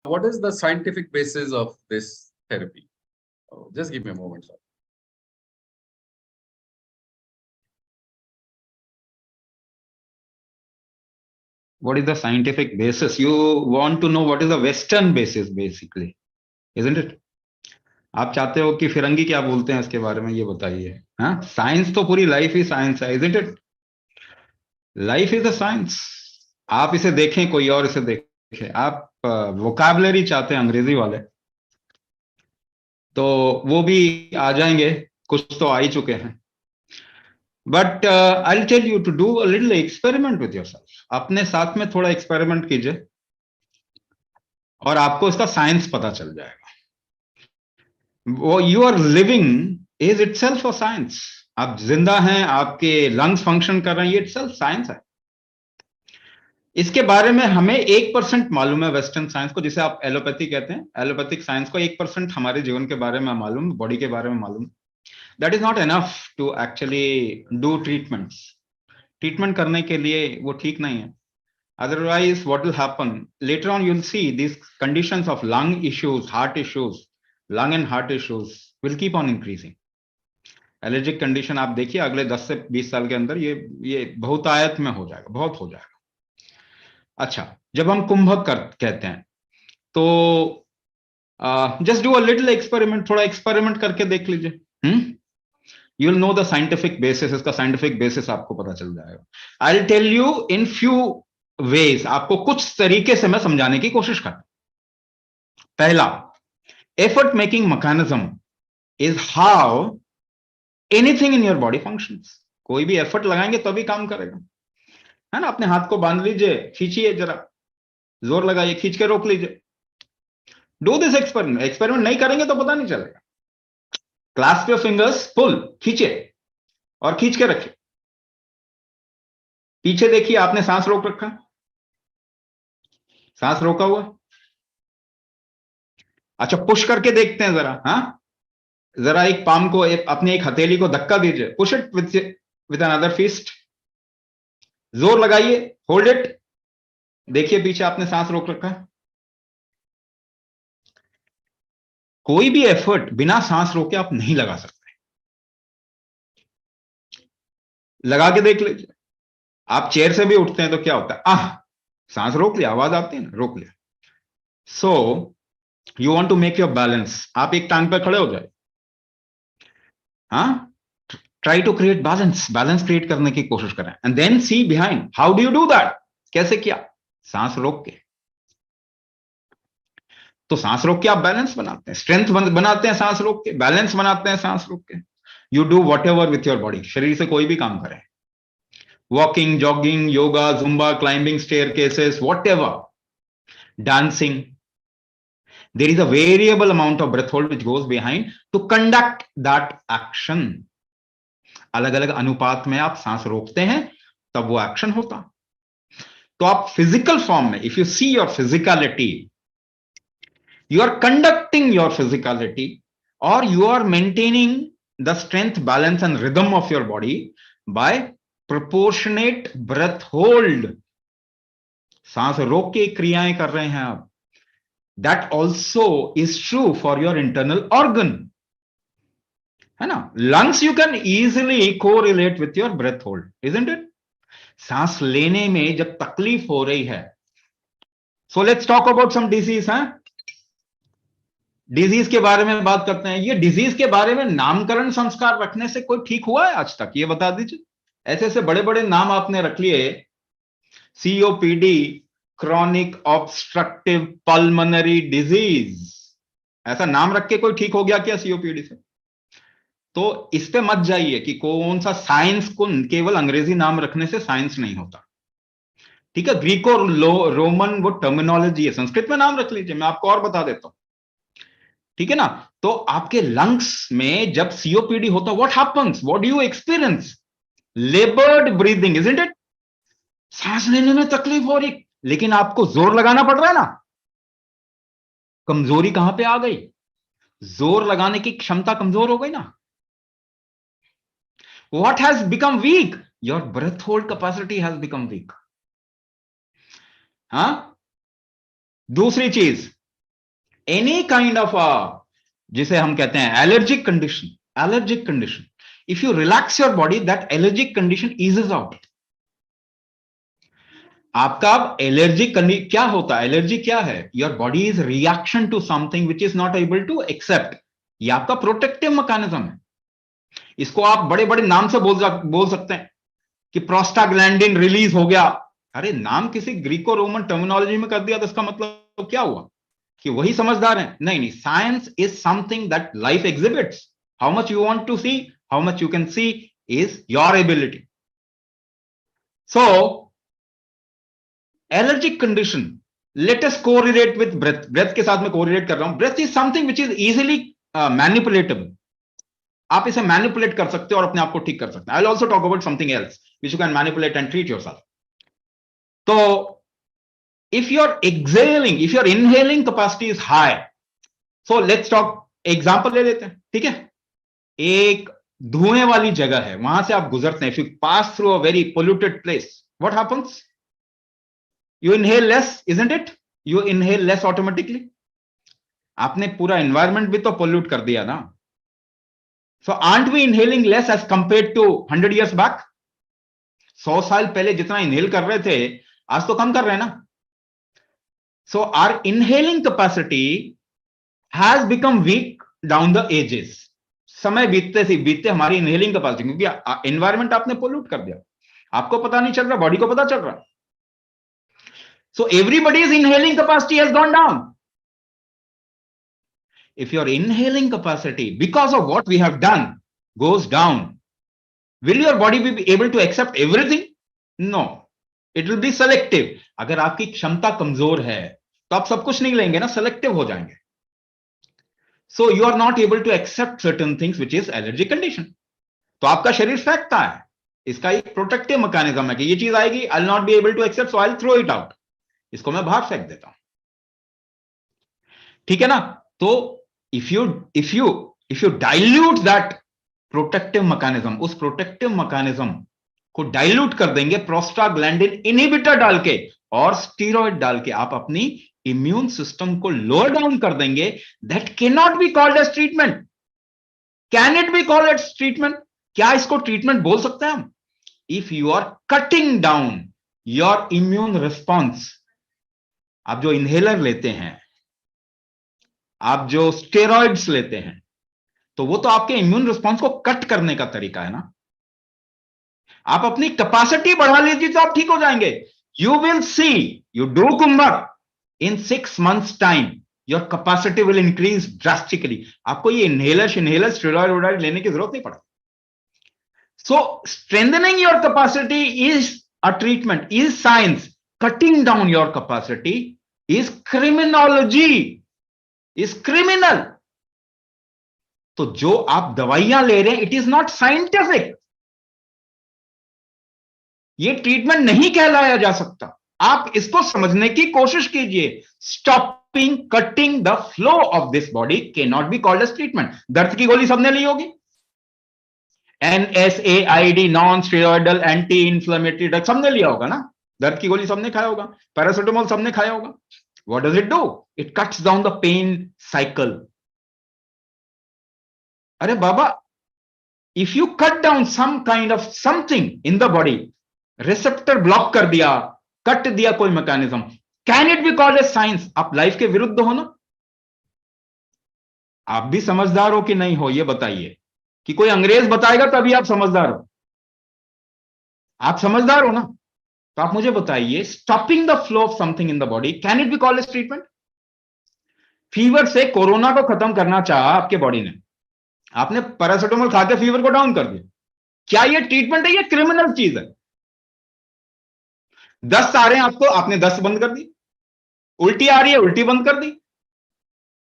What is the scientific basis of this therapy? Oh, just give me a moment, sir. What is the scientific basis? You want to know what is the Western basis, basically, isn't it? आप चाहते हो कि फिरंगी क्या बोलते हैं इसके बारे में, ये बताइए। हाँ, साइंस तो पूरी लाइफ ही साइंस है, isn't it? Life is a science. आप इसे देखें, कोई और इसे देखे, आप वोकैबुलरी चाहते हैं अंग्रेजी वाले, तो वो भी आ जाएंगे, कुछ तो आ ही चुके हैं। But I will tell you to do a little experiment with yourself. अपने साथ में थोड़ा एक्सपेरिमेंट कीजिए और आपको इसका साइंस पता चल जाएगा। वो you are living is itself a science. आप जिंदा हैं, आपके लंग्स फंक्शन कर रहे हैं, ये इटसेल्फ साइंस है। इसके बारे में हमें 1% मालूम है वेस्टर्न साइंस को, जिसे आप एलोपैथी कहते हैं। एलोपैथिक साइंस को 1% हमारे जीवन के बारे में मालूम, बॉडी के बारे में मालूम। That is not enough to actually do treatments. Treatment करने के लिए वो ठीक नहीं है। Otherwise what will happen later on, you will see this conditions of lung issues, heart issues, lung and heart issues will keep on increasing. Allergic condition आप देखिए अगले 10 से 20 साल के अंदर ये बहुतायत में हो जाएगा, बहुत हो जाएगा। अच्छा, जब हम कुंभक कहते हैं तो just do a little experiment, थोड़ा एक्सपेरिमेंट करके देख लीजिए। You will know the scientific basis. इसका साइंटिफिक बेसिस आपको पता चल जाएगा। I will tell you in few ways, आपको कुछ तरीके से मैं समझाने की कोशिश कर। पहला, effort making mechanism is how anything in your body functions. कोई भी एफर्ट लगाएंगे तभी काम करेगा, है ना। अपने हाथ को बांध लीजिए, खींचिए, जरा जोर लगाइए, खींच के रोक लीजिए। Do this experiment. एक्सपेरिमेंट नहीं करेंगे तो पता नहीं चलेगा। क्लास्प योर फिंगर्स, पुल, खींचे और खींच के रखिए। पीछे देखिए, आपने सांस रोक रखा, सांस रोका हुआ। अच्छा, पुश करके देखते हैं जरा। हाँ, जरा एक पाम को, अपने एक हथेली को धक्का दीजिए। Push it with another fist. जोर लगाइए, होल्ड इट। देखिए पीछे आपने सांस रोक रखा है। कोई भी एफर्ट बिना सांस रोके आप नहीं लगा सकते। लगा के देख लीजिए। आप चेयर से भी उठते हैं तो क्या होता है, सांस रोक लिया, आवाज आती है ना, रोक लिया। So you want to make your balance. आप एक टांग पे खड़े हो जाए। हाँ, try to create balance. Balance create करने की कोशिश करें and then see behind how do you do that. कैसे किया? सांस रोक के। तो सांस रोक के आप बैलेंस बनाते हैं, स्ट्रेंथ बनाते हैं, सांस रोक के बैलेंस बनाते हैं, सांस रोक के। You do whatever with your body. शरीर से कोई भी काम करें, walking, jogging, yoga, Zumba, climbing staircases, whatever, dancing, there is a variable amount of breath hold which goes behind to conduct that action. अलग अलग अनुपात में आप सांस रोकते हैं तब वो एक्शन होता। तो आप फिजिकल फॉर्म में, if you see your physicality, you are conducting your physicality or you are maintaining the strength, balance and rhythm of your body by proportionate breath hold. सांस रोक के क्रियाएं कर रहे हैं आप। That also is true for your internal organ, है ना। lungs you can easily correlate with your breath hold, isn't it? सांस लेने में जब तकलीफ हो रही है, so let's talk about some disease, हैं। डिजीज के बारे में बात करते हैं। ये डिजीज के बारे में नामकरण संस्कार रखने से कोई ठीक हुआ है आज तक? ये बता दीजिए। ऐसे ऐसे बड़े बड़े नाम आपने रख लिए, COPD, chronic obstructive pulmonary disease. ऐसा नाम रख के कोई ठीक हो गया क्या सीओपीडी से? तो इस पे मत जाइए कि कौन सा साइंस को केवल अंग्रेजी नाम रखने से साइंस नहीं होता। ठीक है, ग्रीको रोमन वो टर्मिनोलॉजी है, संस्कृत में नाम रख लीजिए, मैं आपको और बता देता हूं। ठीक है ना। तो आपके लंग्स में जब सीओपीडी होता है, what happens, what do you experience? लेबर्ड breathing, isn't it? सांस लेने में तकलीफ हो रही, लेकिन आपको जोर लगाना पड़ रहा है ना। कमजोरी कहां पे आ गई? जोर लगाने की क्षमता कमजोर हो गई ना। What has become weak? Your breath hold capacity has become weak. हाँ, दूसरी चीज, एनी काइंड ऑफ जिसे हम कहते हैं allergic condition, if you relax your body, that allergic condition eases out. आपका अब एलर्जिक क्या होता है? एलर्जी क्या है? Your body is reaction to something which is not able to accept. ये आपका प्रोटेक्टिव मैकेनिज्म है। इसको आप बड़े बड़े नाम से बोल सकते हैं कि प्रोस्टाग्लैंडिन रिलीज हो गया। अरे नाम किसी ग्रीको रोमन टर्मिनोलॉजी में कर दिया तो इसका मतलब क्या हुआ कि वही समझदार है? नहीं, science is something that life exhibits. How much you want to see, how much you can see is your ability. So allergic condition, let us correlate with breath के साथ में कोरिलेट कर रहा हूं। Breath is something which is easily manipulatable. आप इसे manipulate कर सकते हो और अपने आप को ठीक कर सकते हैं। I will also talk about something else which you can manipulate and treat yourself. तो if you're inhaling capacity is high, so let's talk example ले लेते हैं, ठीक है? एक धुएं वाली जगह है, वहां से आप गुजरते हैं। if you pass through a very polluted place, what happens? You inhale less, isn't it? You inhale less automatically. आपने पूरा एनवायरमेंट भी तो पोल्यूट कर दिया ना। So aren't we inhaling less as compared to 100 years back? 100 साल पहले जितना इनहेल कर रहे थे, आज तो कम कर रहे हैं ना। So our inhaling capacity has become weak down the ages. समय बीतते हमारी इनहेलिंग कैपेसिटी, क्योंकि एनवायरमेंट आपने पोल्यूट कर दिया, आपको पता नहीं चल रहा, बॉडी को पता चल रहा। So everybody's inhaling capacity has gone down. If your inhaling capacity, because of what we have done, goes down, will your body be able to accept everything? No, it will be selective. अगर आपकी क्षमता कमजोर है तो आप सब कुछ नहीं लेंगे ना, सेलेक्टिव हो जाएंगे। So you are not able to accept certain things which is allergic condition. तो आपका शरीर फेंकता है। इसका एक प्रोटेक्टिव मैकेनिज्म है कि ये चीज आएगी, I will not be able to accept, so I will throw it out. इसको मैं बाहर फेंक देता हूं, ठीक है ना? तो if you dilute that protective mechanism, उस प्रोटेक्टिव मैकेनिज्म को डाइल्यूट कर देंगे प्रोस्टाग्लैंडिन इनहिबिटर डाल के और स्टीरॉइड डाल के, आप अपनी इम्यून सिस्टम को लोअर डाउन कर देंगे। That can not be called as treatment. Can it be called as treatment? क्या इसको ट्रीटमेंट बोल सकते हैं हम? If you are cutting down your immune response. आप जो इनहेलर लेते हैं, आप जो स्टेरॉइड्स लेते हैं, तो वो तो आपके इम्यून रिस्पॉन्स को कट करने का तरीका है ना। आप अपनी कैपेसिटी बढ़ा लीजिए तो आप ठीक हो जाएंगे। You will see, you do kumbhak, in 6 months time your capacity will increase drastically. आपको ये इनहेलर स्टेरॉइड लेने की जरूरत नहीं पड़ती। So strengthening your capacity is a treatment, is science. Cutting down your capacity is criminology, is criminal. तो जो आप दवाइयां ले रहे हैं, it is not scientific. ये ट्रीटमेंट नहीं कहलाया जा सकता। आप इसको समझने की कोशिश कीजिए। Stopping cutting the flow of this body can not be called as treatment. दर्द की गोली सबने ली होगी, NSAID, non steroidal anti inflammatory drug सबने लिया होगा ना। दर्द की गोली सबने खाया होगा, पैरासिटामोल सबने खाया होगा। What does it do? It cuts down the pain cycle. अरे बाबा, if you cut down some kind of something in the body, receptor block कर दिया, कट दिया कोई mechanism, can it be called as science? आप life के विरुद्ध हो ना। आप भी समझदार हो कि नहीं हो, ये बताइए। कि कोई अंग्रेज बताएगा तभी आप समझदार हो। आप समझदार हो ना, तो आप मुझे बताइए, stopping the flow of something in the body, can it be called as treatment? Fever से कोरोना को खत्म करना चाहा आपके बॉडी ने, आपने पैरासिटामोल खा के फीवर को डाउन कर दिया, क्या ये ट्रीटमेंट है? ये क्रिमिनल चीज है। दस्त आ रहे हैं आपको, आपने दस्त बंद कर दी। उल्टी आ रही है, उल्टी बंद कर दी।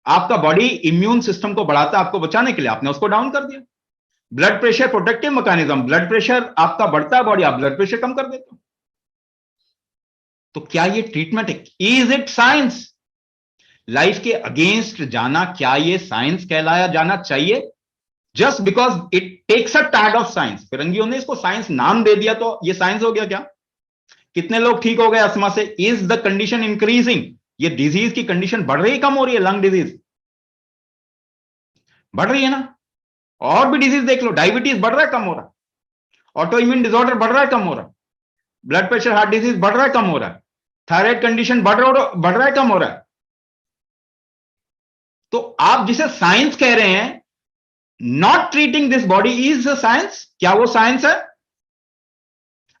आपका बॉडी इम्यून सिस्टम को बढ़ाता है आपको बचाने के लिए, आपने उसको डाउन कर दिया। Blood pressure protective mechanism, blood pressure आपका बढ़ता है बॉडी, आप ब्लड प्रेशर कम कर देते हो। तो क्या ये ट्रीटमेंट है? Is it science? लाइफ के अगेंस्ट जाना, क्या ये साइंस कहलाया जाना चाहिए? Just because it takes a tag of science. फिरंगियों ने इसको साइंस नाम दे दिया, तो ये साइंस हो गया क्या? कितने लोग ठीक हो गए अस्थमा से? Is the condition increasing? ये डिजीज की कंडीशन बढ़ रही है, कम हो रही है? लंग डिजीज बढ़ रही है ना? और भी डिजीज देख लो, डायबिटीज बढ़ रहा है, कम हो रहा है, ऑटो इम्यून डिसऑर्डर बढ़ रहा है, कम हो रहा है, ब्लड प्रेशर हार्ट डिजीज बढ़ रहा है, कम हो रहा है, थायराइड कंडीशन बढ़ रहा है, कम हो रहा है। तो आप जिसे साइंस कह रहे हैं, not treating this body is science, क्या वो साइंस है?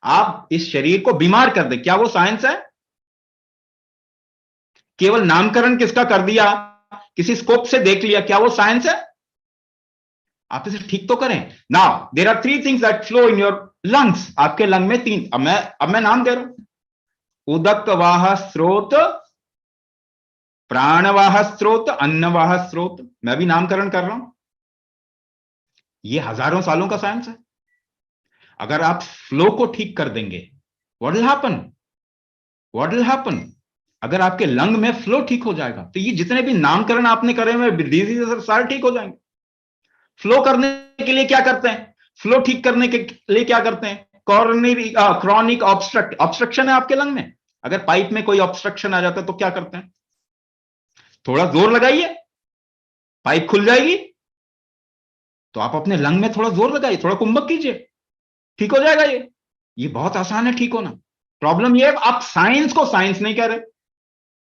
आप इस शरीर को बीमार कर दे, क्या वो साइंस है? केवल नामकरण किसका कर दिया, किसी स्कोप से देख लिया, क्या वो साइंस है? आप इसे ठीक तो करें। Now there are 3 things that flow in your lungs. आपके लंग में 3, अब मैं नाम दे रहा हूं। उदक वाह स्रोत, प्राणवाह स्रोत, अन्नवाह स्रोत। मैं भी नामकरण कर रहा हूं। ये हजारों सालों का साइंस है। अगर आप फ्लो को ठीक कर देंगे, what will happen? What will happen? अगर आपके लंग में फ्लो ठीक हो जाएगा, तो ये जितने भी नामकरण आपने करे हुए डिजीज सारे ठीक हो जाएंगे। फ्लो करने के लिए क्या करते हैं? फ्लो ठीक करने के लिए क्या करते हैं? क्रॉनिक ऑब्स्ट्रक्शन है आपके लंग में। अगर पाइप में कोई ऑब्स्ट्रक्शन आ जाता है तो क्या करते हैं? थोड़ा जोर लगाइए, पाइप खुल जाएगी। तो आप अपने लंग में थोड़ा जोर लगाइए, थोड़ा कुंभक कीजिए, ठीक हो जाएगा। ये बहुत आसान है ठीक होना। प्रॉब्लम ये है आप साइंस को साइंस नहीं कह रहे।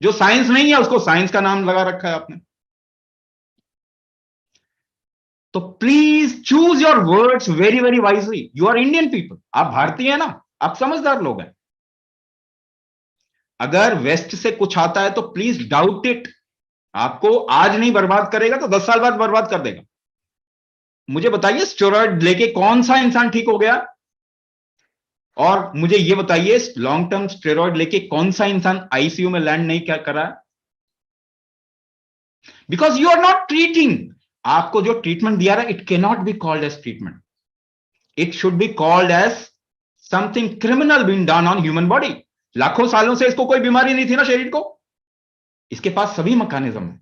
जो साइंस नहीं है उसको साइंस का नाम लगा रखा है आपने। तो please choose your words very very wisely. You are Indian people, आप भारतीय हैं ना, आप समझदार लोग हैं। अगर वेस्ट से कुछ आता है तो प्लीज डाउट इट। आपको आज नहीं बर्बाद करेगा तो 10 साल बाद बर्बाद कर देगा। मुझे बताइए, स्टेरॉइड लेके कौन सा इंसान ठीक हो गया? और मुझे यह बताइए, लॉन्ग टर्म स्टेरॉइड लेके कौन सा इंसान आईसीयू में लैंड नहीं क्या करा? Because you are not treating. आपको जो ट्रीटमेंट दिया रहा है, it can not be called as treatment. It should be called as something criminal being done on human body. लाखों सालों से इसको कोई बीमारी नहीं थी ना शरीर को। इसके पास सभी मैकेनिज्म है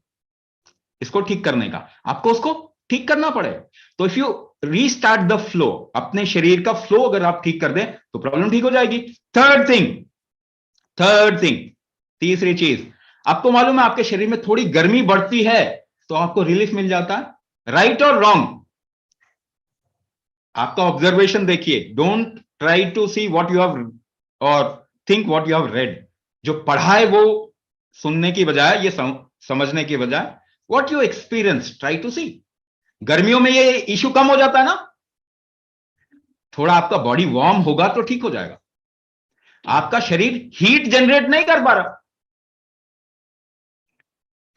इसको ठीक करने का। आपको उसको ठीक करना पड़ेगा। तो if you restart the flow, अपने शरीर का फ्लो अगर आप ठीक कर दें तो प्रॉब्लम ठीक हो जाएगी। थर्ड थिंग, तीसरी चीज, आपको मालूम है आपके शरीर में थोड़ी गर्मी बढ़ती है तो आपको रिलीफ मिल जाता है। राइट और रॉन्ग? आपका ऑब्जर्वेशन देखिए। Don't try to see what you have और think what you have read. जो पढ़ा है वो सुनने की बजाय, ये समझने की बजाय, what you experience, try to see. गर्मियों में ये इश्यू कम हो जाता है ना, थोड़ा आपका बॉडी वार्म होगा तो ठीक हो जाएगा। आपका शरीर हीट जनरेट नहीं कर पा रहा।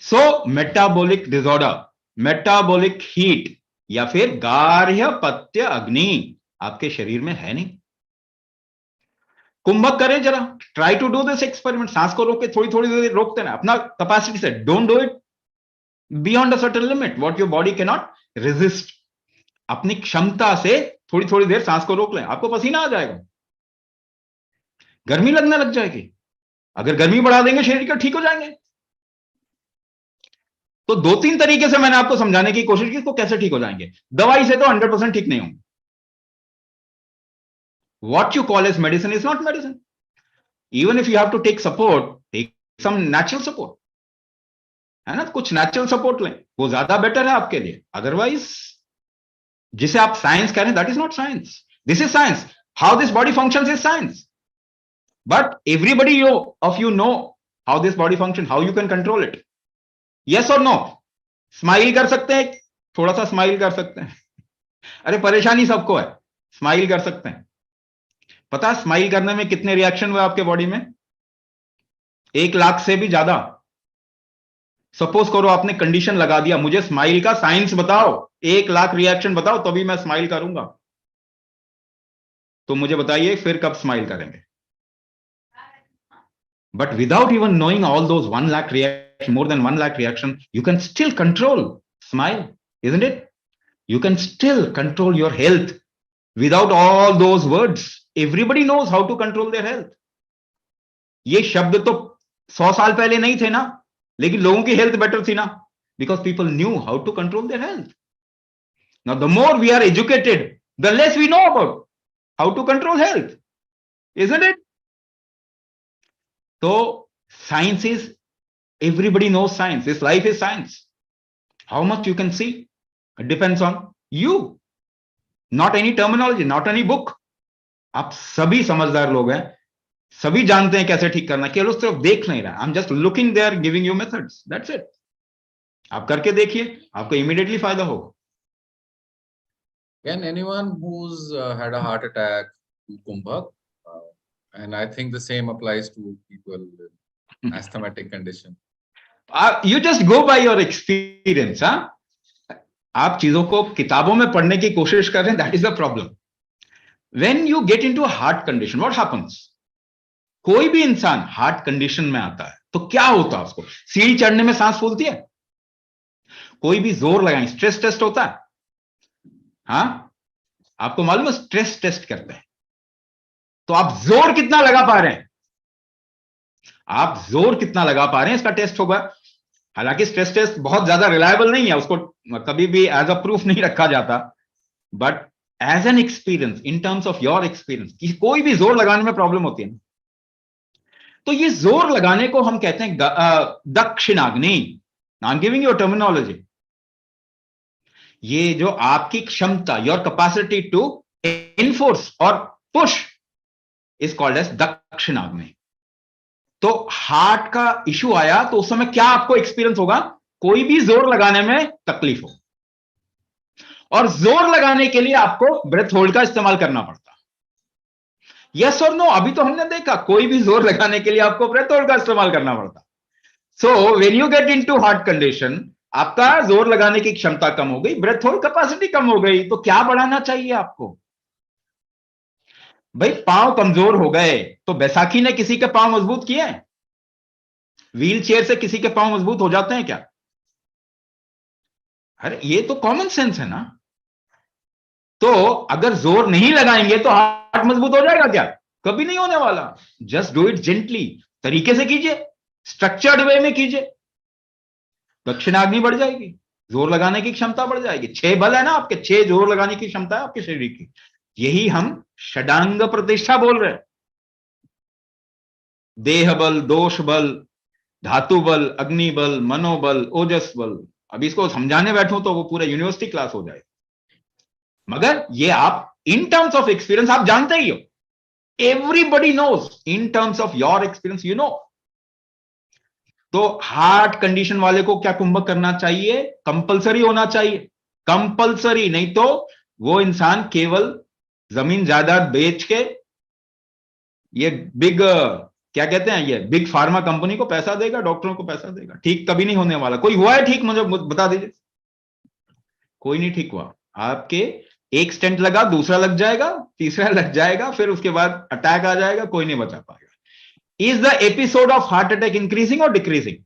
सो मेटाबॉलिक डिसऑर्डर, मेटाबॉलिक हीट या फिर गार्ह्य पत्य अग्नि आपके शरीर में है नहीं। कुंभक करें जरा, try to do this experiment. सांस को रोके थोड़ी थोड़ी देर रोकते ना अपना कैपेसिटी से। Don't do it beyond a certain limit what your body can not resist. अपनी क्षमता से थोड़ी थोड़ी देर सांस को रोक लें, आपको पसीना आ जाएगा, गर्मी लगने लग जाएगी। अगर गर्मी बढ़ा देंगे शरीर का, ठीक हो जाएंगे। तो 2-3 तरीके से मैंने आपको समझाने की कोशिश की इसको कैसे ठीक हो जाएंगे। दवाई से तो 100% ठीक नहीं होंगे। What you call as medicine is not medicine. Even if you have to take support, take some natural support. है ना, कुछ नेचुरल सपोर्ट लें, वो ज्यादा बेटर है आपके लिए। अदरवाइज जिसे आप साइंस कह रहे हैं, that is not science. This is science. How this body functions is science. But everybody of you know how this body function, how you can control it. Yes और no? Smile कर सकते हैं, थोड़ा सा smile कर सकते हैं। अरे परेशानी सबको है, स्माइल कर सकते हैं। पता है स्माइल करने में कितने रिएक्शन हुए आपके बॉडी में? 1 लाख से भी ज्यादा। सपोज करो आपने कंडीशन लगा दिया, मुझे स्माइल का साइंस बताओ, 1 लाख रिएक्शन बताओ तभी मैं स्माइल करूंगा। तो मुझे बताइए फिर कब स्माइल करेंगे? But without even knowing all those 1 lakh reaction, more than 1 lakh reaction, you can still control smile, isn't it? You can still control your health without all those words. Everybody knows how to control their health. ये शब्द तो 100 साल पहले नहीं थे ना, लेकिन लोगों की हेल्थ बेटर थी ना, because people knew how to control their health. Now the more we are educated, the less we know about how to control health, isn't it? तो science is Everybody knows science. This life is science. How much you can see, it depends on you. Not any terminology, not any book. आप सभी समझदार लोग हैं, सभी जानते हैं कैसे ठीक करना, केवल उस तरफ देख नहीं रहा. I am just looking there, giving you methods, that's it. आप करके देखिए, आपको इमीडिएटली फायदा होगा. Can anyone who's had a heart attack do Kumbhak? And I think the same applies to people with asthmatic condition. You just go by your experience. हाँ, आप चीजों को किताबों में पढ़ने की कोशिश कर रहे हैं, that is the problem. When you get into a heart condition, what happens? कोई भी इंसान हार्ट कंडीशन में आता है तो क्या होता है उसको? सीढ़ी चढ़ने में सांस फूलती है, कोई भी जोर लगाएंगे, स्ट्रेस टेस्ट होता है. हाँ, आपको मालूम है स्ट्रेस टेस्ट करते हैं, तो आप जोर कितना लगा पा रहे हैं, आप जोर कितना लगा पा रहे हैं इसका टेस्ट होगा. हालांकि स्ट्रेस टेस्ट बहुत ज्यादा रिलायबल नहीं है, उसको कभी भी एज अ प्रूफ नहीं रखा जाता, but as an experience, in terms of your experience, कि कोई भी जोर लगाने में प्रॉब्लम होती है, तो ये जोर लगाने को हम कहते हैं दक्षिणाग्नि. I am giving your terminology. ये जो आपकी क्षमता, योर कैपेसिटी टू इनफोर्स और push is called as Dakshinagni. तो हार्ट का इशू आया तो उस समय क्या आपको एक्सपीरियंस होगा? कोई भी जोर लगाने में तकलीफ हो, और जोर लगाने के लिए आपको ब्रेथ होल्ड का इस्तेमाल करना पड़ता. यस और नो? अभी तो हमने देखा कोई भी जोर लगाने के लिए आपको ब्रेथ होल्ड का इस्तेमाल करना पड़ता. सो when you get into heart condition, आपका जोर लगाने की क्षमता कम हो गई, ब्रेथ होल्ड कैपेसिटी कम हो गई, तो क्या बढ़ाना चाहिए आपको? भाई पांव कमजोर हो गए तो बैसाखी ने किसी के पांव मजबूत किए हैं? व्हील चेयर से किसी के पांव मजबूत हो जाते हैं क्या? अरे ये तो कॉमन सेंस है ना. तो अगर जोर नहीं लगाएंगे तो हार्ट मजबूत हो जाएगा क्या? कभी नहीं होने वाला. जस्ट डू इट जेंटली, तरीके से कीजिए, स्ट्रक्चर्ड वे में कीजिए, दक्षिणाग्नि बढ़ जाएगी, जोर लगाने की क्षमता बढ़ जाएगी. 6 बल है ना आपके, 6 जोर लगाने की क्षमता है आपके शरीर की. यही हम षडांग प्रतिष्ठा बोल रहे हैं. देह बल, दोष बल, धातु बल, अग्नि बल, मनोबल, ओजस बल. अब इसको समझाने बैठूं तो वो पूरा यूनिवर्सिटी क्लास हो जाए, मगर ये आप इन टर्म्स ऑफ एक्सपीरियंस आप जानते ही हो. Everybody knows, in terms of your experience you know. तो हार्ट कंडीशन वाले को क्या कुंभक करना चाहिए? कंपलसरी होना चाहिए, कंपलसरी. नहीं तो वो इंसान केवल जमीन जायदाद बेच के, ये बिग क्या कहते हैं, ये बिग फार्मा कंपनी को पैसा देगा, डॉक्टरों को पैसा देगा. ठीक कभी नहीं होने वाला. कोई हुआ है ठीक? मुझे बता दीजिए. कोई नहीं ठीक हुआ. आपके एक स्टेंट लगा, दूसरा लग जाएगा, तीसरा लग जाएगा, फिर उसके बाद अटैक आ जाएगा, कोई नहीं बचा पाएगा. Is the episode of heart attack increasing or decreasing?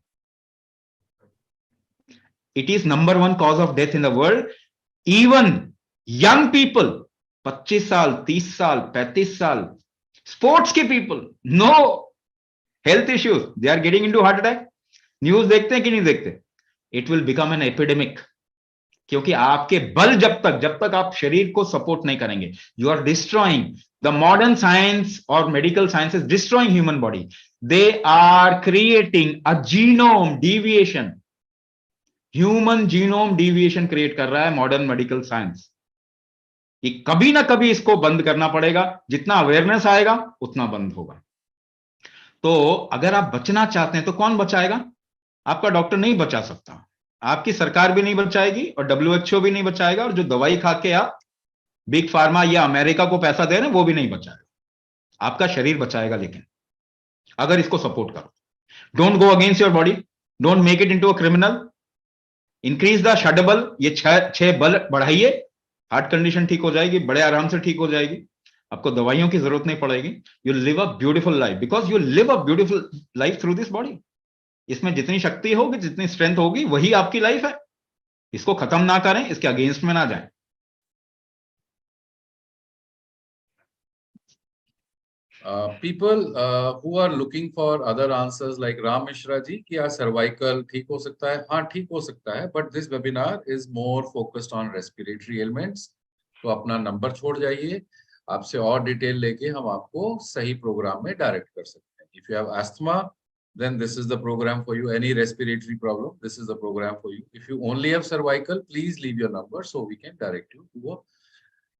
It is number 1 cause of death in the world. Even young people, 25 साल, 30 साल, 35 साल, sports के people, no health issues, they are getting into heart attack. News देखते हैं कि नहीं देखते? It will become an epidemic. क्योंकि आपके बल जब तक आप शरीर को सपोर्ट नहीं करेंगे, you are destroying. The modern science और medical science is destroying human body. They are creating a genome deviation. Human genome deviation create कर रहा है मॉडर्न मेडिकल साइंस. ये कभी ना कभी इसको बंद करना पड़ेगा. जितना अवेयरनेस आएगा उतना बंद होगा. तो अगर आप बचना चाहते हैं तो कौन बचाएगा? आपका डॉक्टर नहीं बचा सकता, आपकी सरकार भी नहीं बचाएगी, और WHO भी नहीं बचाएगा, और जो दवाई खा के आप बिग फार्मा या अमेरिका को पैसा दे रहे हैं वो भी नहीं बचाएगा. आपका शरीर बचाएगा, लेकिन अगर इसको सपोर्ट करो. Don't go against your body, don't make it into a criminal. Increase the shad bal, ये 6 बल बढ़ाइए, हार्ट कंडीशन ठीक हो जाएगी, बड़े आराम से ठीक हो जाएगी, आपको दवाइयों की जरूरत नहीं पड़ेगी. You live a beautiful life, because you live a beautiful life through this body. इसमें जितनी शक्ति होगी, जितनी स्ट्रेंथ होगी, वही आपकी लाइफ है. इसको खत्म ना करें, इसके अगेंस्ट में ना जाएं. People who are looking for other answers like Ram Mishra ji, क्या cervical ठीक हो सकता है? हाँ ठीक हो सकता है, but this webinar is more focused on respiratory ailments. तो अपना नंबर छोड़ जाइए, आपसे और डिटेल लेके हम आपको सही प्रोग्राम में डायरेक्ट कर सकते हैं. If you have asthma, then this is the program for you. Any respiratory problem, this is the program for you. If you only have cervical, please leave your number so we can direct you to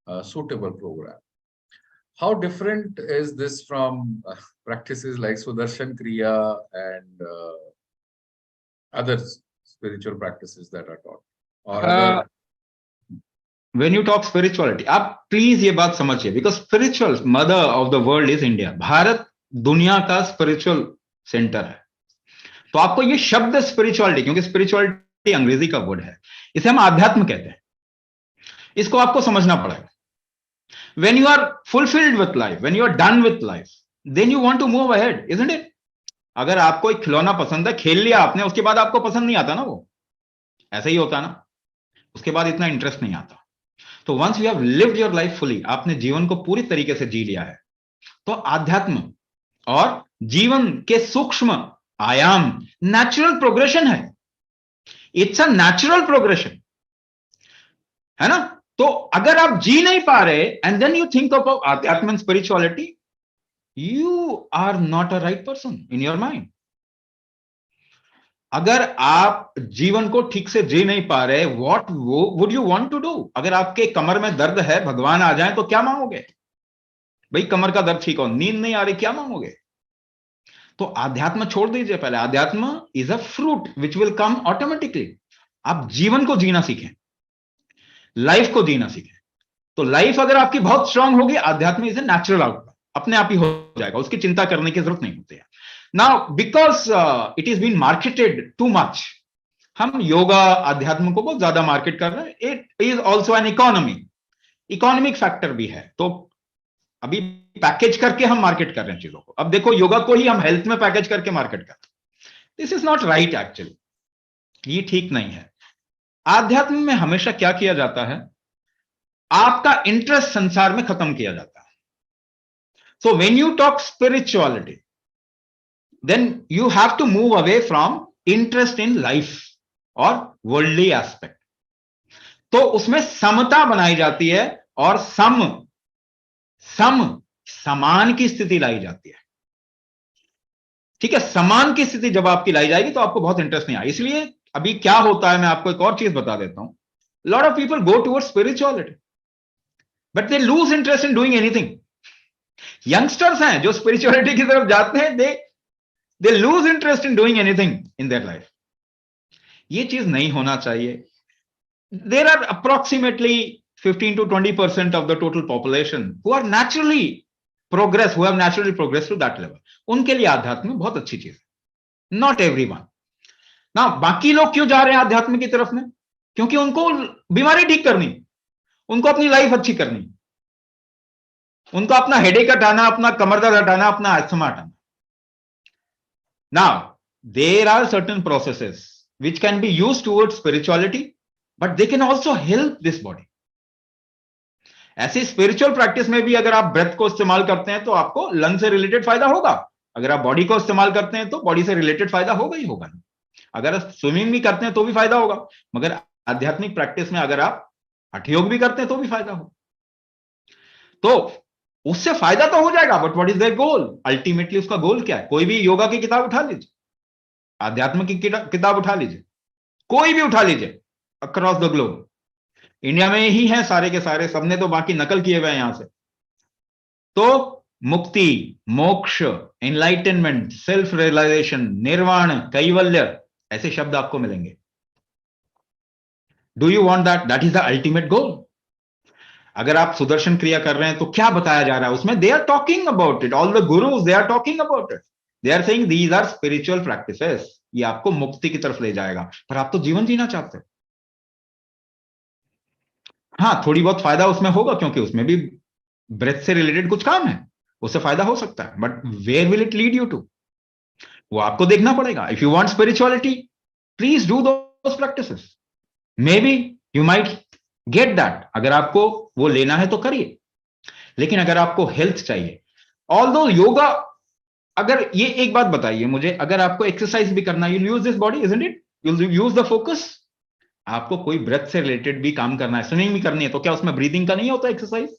a suitable program. How different is this from practices like Sudarshan Kriya and other spiritual practices that are taught? Or other... When you talk spirituality, आप please ये बात समझिए, because spiritual mother of the world is India. Bharat दुनिया का spiritual centre है. तो आपको ये शब्द स्पिरिचुअलिटी, क्योंकि स्पिरिचुअलिटी अंग्रेजी का वर्ड है, इसे हम आध्यात्म कहते हैं, इसको आपको समझना पड़ेगा. When you are fulfilled with life, when you are done with life, then you want to move ahead, isn't it? अगर आपको एक खिलौना पसंद है, खेल लिया आपने, उसके बाद आपको पसंद नहीं आता ना, वो ऐसा ही होता ना, उसके बाद इतना इंटरेस्ट नहीं आता. तो once you have lived your life fully, आपने जीवन को पूरी तरीके से जी लिया है, तो आध्यात्म और जीवन के सूक्ष्म आयाम नेचुरल प्रोग्रेशन है. इट्स अ नेचुरल प्रोग्रेशन, है ना. तो अगर आप जी नहीं पा रहे and then you think of adhyatma and spirituality, you are not a right person in your mind. अगर आप जीवन को ठीक से जी नहीं पा रहे, what would you want to do? अगर आपके कमर में दर्द है, भगवान आ जाए तो क्या मांगोगे? भाई कमर का दर्द ठीक हो, नींद नहीं आ रही, क्या मांगोगे? तो आध्यात्म छोड़ दीजिए पहले. आध्यात्म is a fruit which will come automatically. आप जीवन को जीना सीखें, लाइफ को जीना सीखें. तो लाइफ अगर आपकी बहुत स्ट्रांग होगी, आध्यात्म इज ए नेचुरल आउटकम, अपने आप ही हो जाएगा, उसकी चिंता करने की जरूरत नहीं होती है. Now because it is been marketed too much, हम योगा आध्यात्म को बहुत ज्यादा मार्केट कर रहे हैं. It is also an economic factor भी है. तो अभी पैकेज करके हम मार्केट कर रहे हैं चीजों को. अब देखो, योगा को ही हम हेल्थ में पैकेज करके मार्केट कर रहे हैं. This is not right actually, ये ठीक नहीं है. आध्यात्म में हमेशा क्या किया जाता है, आपका इंटरेस्ट संसार में खत्म किया जाता है. So when you talk spirituality, then you have to move away from interest in life और वर्ल्डली एस्पेक्ट. तो उसमें समता बनाई जाती है और समान की स्थिति लाई जाती है. ठीक है, समान की स्थिति जब आपकी लाई जाएगी तो आपको बहुत इंटरेस्ट नहीं आएगा. इसलिए अभी क्या होता है, मैं आपको एक और चीज बता देता हूं. Lot of people go towards spirituality but they lose interest in doing anything. Youngsters हैं जो स्पिरिचुअलिटी की तरफ जाते हैं, they lose interest in doing anything in their life. ये चीज नहीं होना चाहिए. There are approximately 15 to 20% of the total population who have naturally progressed to that level. उनके लिए आध्यात्म बहुत अच्छी चीज है. Not everyone. ना बाकी लोग क्यों जा रहे हैं आध्यात्म की तरफ में? क्योंकि उनको बीमारी ठीक करनी, उनको अपनी लाइफ अच्छी करनी, उनको अपना हेडेक हटाना, अपना कमर दर्द हटाना, अपना अस्थमा हटाना. Now there are certain processes which can be used towards spirituality, but they can also help this body. ऐसी स्पिरिचुअल प्रैक्टिस में भी अगर आप ब्रेथ को इस्तेमाल करते हैं तो आपको लंग से रिलेटेड फायदा होगा. अगर आप बॉडी को इस्तेमाल करते हैं तो बॉडी से रिलेटेड फायदा होगा ही होगा. अगर आप स्विमिंग भी करते हैं तो भी फायदा होगा. मगर आध्यात्मिक प्रैक्टिस में अगर आप हठ योग भी करते हैं तो भी फायदा होगा. तो उससे फायदा तो हो जाएगा, but what is there goal? Ultimately उसका गोल क्या है? कोई भी योगा की किताब उठा लीजिए, आध्यात्म की किताब उठा लीजिए, कोई भी उठा लीजिए अक्रॉस द ग्लोब. इंडिया में ही हैं सारे के सारे, सबने तो बाकी नकल किए हुए हैं यहां से. तो मुक्ति, मोक्ष, एनलाइटनमेंट, सेल्फ रियलाइजेशन, निर्वाण, कैवल्य, ऐसे शब्द आपको मिलेंगे. Do you want that? That is the ultimate goal. अगर आप सुदर्शन क्रिया कर रहे हैं तो क्या बताया जा रहा है उसमें? They are talking about it. All the gurus they are talking about it. They are saying these are spiritual practices. ये आपको मुक्ति की तरफ ले जाएगा. पर आप तो जीवन जीना चाहते हैं. हाँ, थोड़ी बहुत फायदा उसमें होगा क्योंकि उसमें भी ब्रेथ से रिलेटेड कुछ काम है, उससे फायदा हो सकता है. But where will it lead you to, वो आपको देखना पड़ेगा. If you want spirituality, please do those practices. Maybe you might get that. अगर आपको वो लेना है तो करिए. लेकिन अगर आपको हेल्थ चाहिए, ऑल्दो योगा, अगर ये एक बात बताइए मुझे, अगर आपको एक्सरसाइज भी करना, you use this body, isn't it? You use the focus. आपको कोई ब्रेथ से रिलेटेड भी काम करना है, स्विमिंग भी करनी है, तो क्या उसमें ब्रीदिंग का नहीं होता एक्सरसाइज?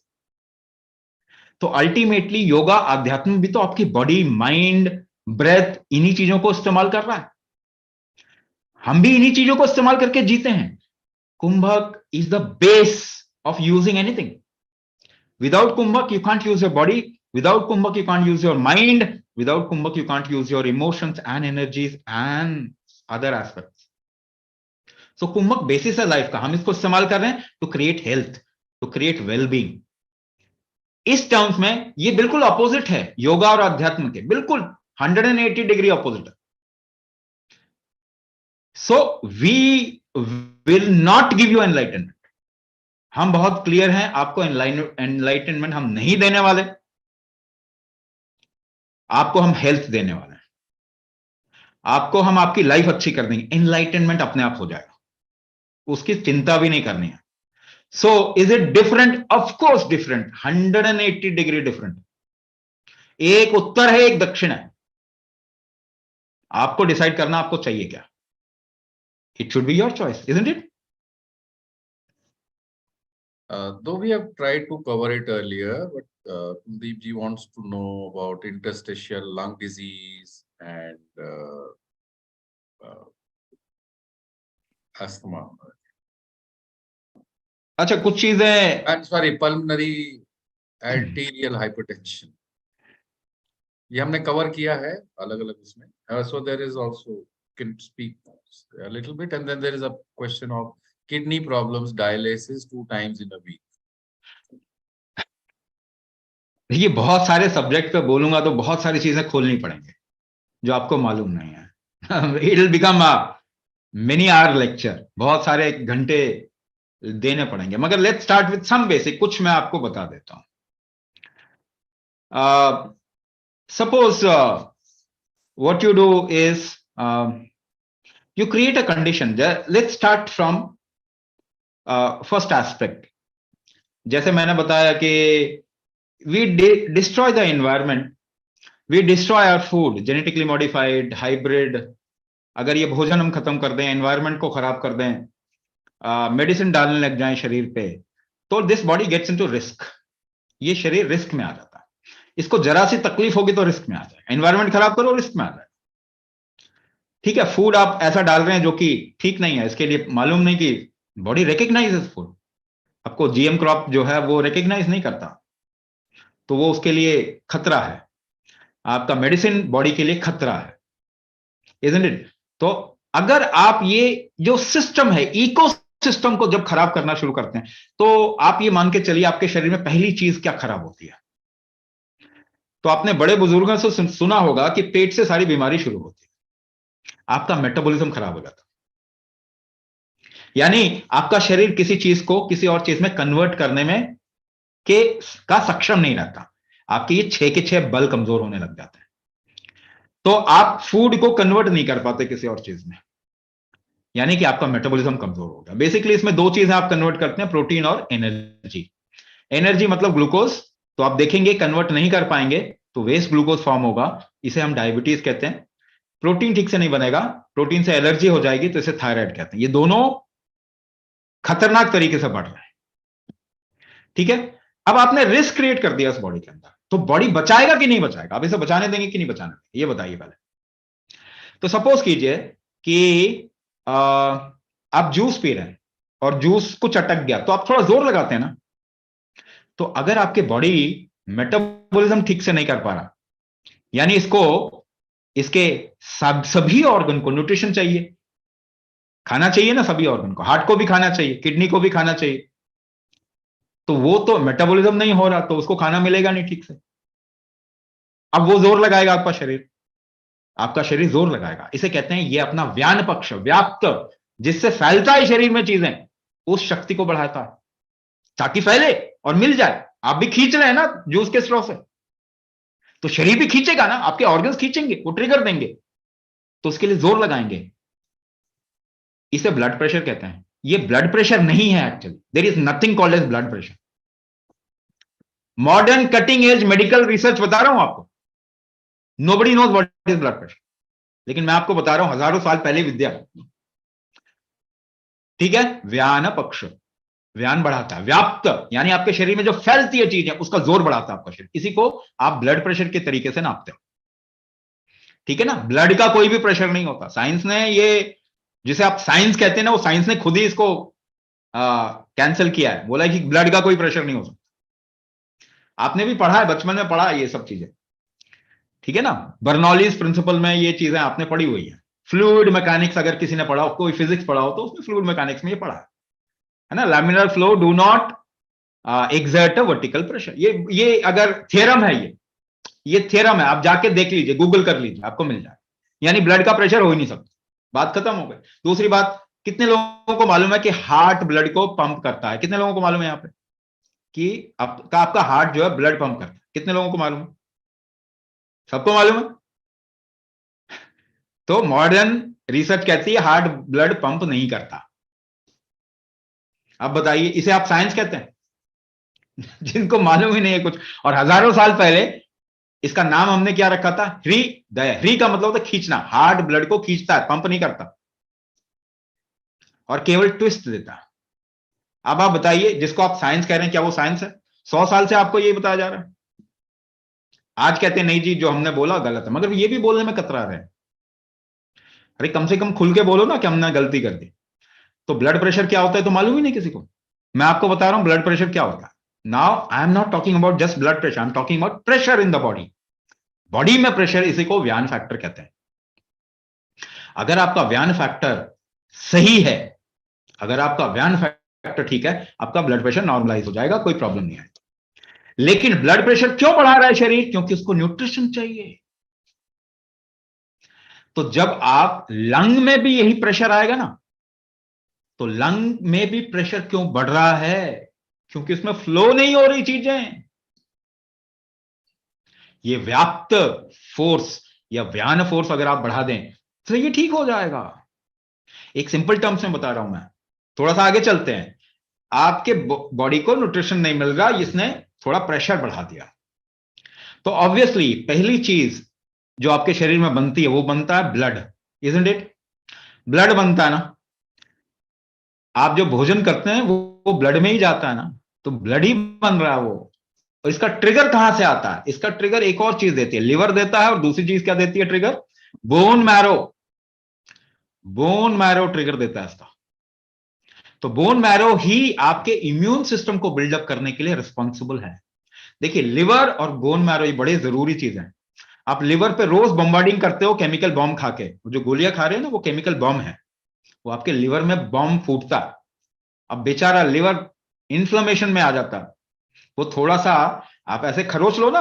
तो अल्टीमेटली योगा, आध्यात्म भी तो आपकी बॉडी, माइंड ब्रेथ इन्हीं चीजों को इस्तेमाल कर रहा है, हम भी इन्हीं चीजों को इस्तेमाल करके जीते हैं। Kumbhak is the base of using anything. Without kumbhak you can't use your body, without kumbhak you can't use your mind, without kumbhak you can't use your emotions and energies and other aspects. So kumbhak basis है life का, हम इसको इस्तेमाल कर रहे हैं to create health, to create wellbeing. इस terms में ये बिल्कुल अपोजिट है योगा और अध्यात्म के, बिल्कुल 180 डिग्री अपोजिट है। So we will not give you enlightenment. हम बहुत क्लियर हैं, आपको एनलाइटनमेंट हम नहीं देने वाले, आपको हम हेल्थ देने वाले हैं, आपको हम आपकी लाइफ अच्छी कर देंगे। एनलाइटनमेंट अपने आप हो जाएगा, उसकी चिंता भी नहीं करनी है। So is it different? Of course different, 180 degree different. एक उत्तर है, एक दक्षिण है। आपको डिसाइड करना आपको चाहिए क्या। It should be your choice, isn't it? Though we have tried to cover it earlier, but Kuldeep ji wants to know about interstitial lung disease and asthma. अच्छा, कुछ चीजें, And sorry, pulmonary arterial hypertension. ये हमने cover किया है अलग अलग उसमें. So there is also, can speak a little bit, and then there is a question of kidney problems, dialysis 2 times in a week. देखिए बहुत सारे सब्जेक्ट पे बोलूंगा तो बहुत सारी चीजें खोलनी पड़ेंगे जो आपको मालूम नहीं है। It will become a many hour lecture, बहुत सारे घंटे देने पड़ेंगे, मगर let's start with some basic. कुछ मैं आपको बता देता हूं। Suppose what you do is you create a condition. Let's start from first aspect. जैसे मैंने बताया कि we destroy the environment, we destroy our food, genetically modified, hybrid. अगर ये भोजन हम खत्म कर दें, एनवायरमेंट को खराब कर दें, मेडिसिन डालने लग जाएं शरीर पे, तो this body gets into risk. ये शरीर रिस्क में आ जाता है। इसको जरा सी तकलीफ होगी तो रिस्क में आ जाए। एनवायरमेंट खराब करो, रिस्क में आ जाए। ठीक है, फूड आप ऐसा डाल रहे हैं जो कि ठीक नहीं है, इसके लिए मालूम नहीं कि बॉडी रिकग्नाइज फूड, आपको जीएम क्रॉप जो है वो रिकग्नाइज नहीं करता, तो वो उसके लिए खतरा है। आपका मेडिसिन बॉडी के लिए खतरा है, इजंट इट? तो अगर आप ये जो सिस्टम है, इको सिस्टम को जब खराब करना शुरू करते हैं, तो आप ये मान के चलिए आपके शरीर में पहली चीज क्या खराब होती है। तो आपने बड़े बुजुर्गों से सुना होगा कि पेट से सारी बीमारी शुरू होती है, आपका मेटाबॉलिज्म खराब हो जाता है। यानी आपका शरीर किसी चीज को किसी और चीज में कन्वर्ट करने में का सक्षम नहीं रहता। आपके ये 6 के 6 बल कमजोर होने लग जाते हैं, तो आप फूड को कन्वर्ट नहीं कर पाते किसी और चीज में, यानी कि आपका मेटाबॉलिज्म कमजोर हो गया। बेसिकली इसमें 2 चीजें आप कन्वर्ट करते हैं, प्रोटीन और एनर्जी। एनर्जी मतलब ग्लूकोज, तो आप देखेंगे कन्वर्ट नहीं कर पाएंगे तो वेस्ट ग्लूकोज फॉर्म होगा, इसे हम डायबिटीज कहते हैं। प्रोटीन ठीक से नहीं बनेगा, प्रोटीन से एलर्जी हो जाएगी, तो इसे थायराइड कहते हैं। ये दोनों खतरनाक तरीके से बढ़ रहे हैं। ठीक है, अब आपने रिस्क क्रिएट कर दिया इस बॉडी के अंदर, तो बॉडी बचाएगा कि नहीं बचाएगा? आप इसे बचाने देंगे कि नहीं बचाने देंगे, ये बताइए पहले। तो सपोज कीजिए कि आप जूस पी रहे हैं और जूस कुछ अटक गया, तो आप थोड़ा जोर लगाते हैं ना। तो अगर आपके बॉडी मेटाबॉलिज्म ठीक से नहीं कर पा रहा, यानी इसके सभी ऑर्गन को न्यूट्रिशन चाहिए, खाना चाहिए ना, सभी ऑर्गन को, हार्ट को भी खाना चाहिए, किडनी को भी खाना चाहिए, तो वो तो मेटाबॉलिज्म नहीं हो रहा, तो उसको खाना मिलेगा नहीं ठीक से। अब वो जोर लगाएगा आपका शरीर जोर लगाएगा। इसे कहते हैं, ये अपना व्यान पक्ष, व्याप्त, जिससे फैलता है शरीर में चीजें, उस शक्ति को बढ़ाता है ताकि फैले और मिल जाए। आप भी खींच रहे हैं ना जूस के स्ट्रॉ से, तो शरीर भी खींचेगा ना, आपके ऑर्गन्स खींचेंगे, वो ट्रिगर देंगे, तो उसके लिए जोर लगाएंगे। इसे ब्लड प्रेशर कहते हैं। ये ब्लड प्रेशर नहीं है actually, there is nothing called as blood pressure. Modern cutting edge medical research बता रहा हूं आपको, nobody knows what is blood pressure, लेकिन मैं आपको बता रहा हूं हजारों साल पहले विद्या। ठीक है, व्यान पक्ष, व्यान बढ़ाता है, व्याप्त यानी आपके शरीर में जो फैलती है चीजें उसका जोर बढ़ाता है आपका शरीर। इसी को आप ब्लड प्रेशर के तरीके से नापते हो। ठीक है ना, ब्लड का कोई भी प्रेशर नहीं होता। साइंस ने ये, जिसे आप साइंस कहते हैं ना, वो साइंस ने खुद ही इसको कैंसिल किया है, बोला है कि ब्लड का कोई प्रेशर नहीं हो सकता। आपने भी पढ़ा है, बचपन में पढ़ा है ये सब चीजें, ठीक है ना, बर्नौलीज प्रिंसिपल में ये चीजें आपने पढ़ी हुई है। फ्लूइड मैकेनिक्स अगर किसी ने पढ़ा हो, कोई फिजिक्स पढ़ा हो, तो उसमें फ्लूइड मैकेनिक्स में ये पढ़ा है ना, laminar flow do not exert a vertical pressure. ये अगर थ्योरम है, ये थ्योरम है, आप जाके देख लीजिए, गूगल कर लीजिए, आपको मिल जाए। यानी ब्लड का प्रेशर हो ही नहीं सकता, बात खत्म हो गई। दूसरी बात, कितने लोगों को मालूम है कि हार्ट ब्लड को पंप करता है? कितने लोगों को मालूम है यहाँ पे कि आपका हार्ट जो है ब्लड पंप करता है? कितने लोगों को मालूम है? सबको मालूम है। तो मॉडर्न रिसर्च कहती है हार्ट ब्लड पंप नहीं करता। अब बताइए, इसे आप साइंस कहते हैं? जिनको मालूम ही नहीं है कुछ, और हजारों साल पहले इसका नाम हमने क्या रखा था? हृदय। हृ का मतलब होता है खींचना, हार्ट ब्लड को खींचता है, पंप नहीं करता, और केवल ट्विस्ट देता है। अब आप बताइए, जिसको आप साइंस कह रहे हैं, क्या वो साइंस है? 100 साल से आपको ये बताया जा रहा है। आज कहते हैं नहीं जी, जो हमने बोला गलत है, मगर ये भी बोलने में कतरा रहे हैं। अरे कम से कम खुल के बोलो ना कि हमने गलती कर दी। तो ब्लड प्रेशर क्या होता है तो मालूम ही नहीं किसी को। मैं आपको बता रहा हूं ब्लड प्रेशर क्या होता है। Now I am not talking about just blood pressure, I am talking about pressure in the body. Body में प्रेशर, इसी को व्यान फैक्टर कहते हैं। अगर आपका व्यान फैक्टर सही है, अगर आपका व्यान फैक्टर ठीक है, आपका ब्लड प्रेशर नॉर्मलाइज हो जाएगा, कोई प्रॉब्लम नहीं है। लेकिन ब्लड प्रेशर क्यों बढ़ा रहा है शरीर? क्योंकि उसको न्यूट्रिशन चाहिए। तो जब आप लंग में भी यही प्रेशर आएगा ना, तो लंग में भी प्रेशर क्यों बढ़ रहा है? क्योंकि उसमें फ्लो नहीं हो रही चीजें। ये व्याप्त फोर्स या व्यान फोर्स अगर आप बढ़ा दें तो ये ठीक हो जाएगा। एक सिंपल टर्म्स में बता रहा हूं मैं, थोड़ा सा आगे चलते हैं। आपके बॉडी को न्यूट्रिशन नहीं मिल रहा, इसने थोड़ा प्रेशर बढ़ा दिया, तो ऑब्वियसली पहली चीज जो आपके शरीर में बनती है वो बनता है ब्लड, इजंट इट? ब्लड बनता है ना, आप जो भोजन करते हैं वो ब्लड में ही जाता है ना, तो ब्लड ही बन रहा है वो। और इसका ट्रिगर कहां से आता है? इसका ट्रिगर एक और चीज देती है, लिवर देता है, और दूसरी चीज क्या देती है trigger? Bone marrow. Bone marrow trigger देता है इसका। तो बोन मैरो ही आपके इम्यून सिस्टम को बिल्डअप करने के लिए रिस्पॉन्सिबल है। देखिए, लिवर और बोन मैरो ये बड़े जरूरी चीज है। आप लिवर पे रोज बॉम्बार्डिंग करते हो केमिकल बॉम्ब खा के, जो गोलियां खा रहे हो ना वो केमिकल बॉम्ब है, वो आपके लिवर में बॉम्ब फूटता है। अब बेचारा लिवर इन्फ्लेमेशन में आ जाता है। वो थोड़ा सा, आप ऐसे खरोच लो ना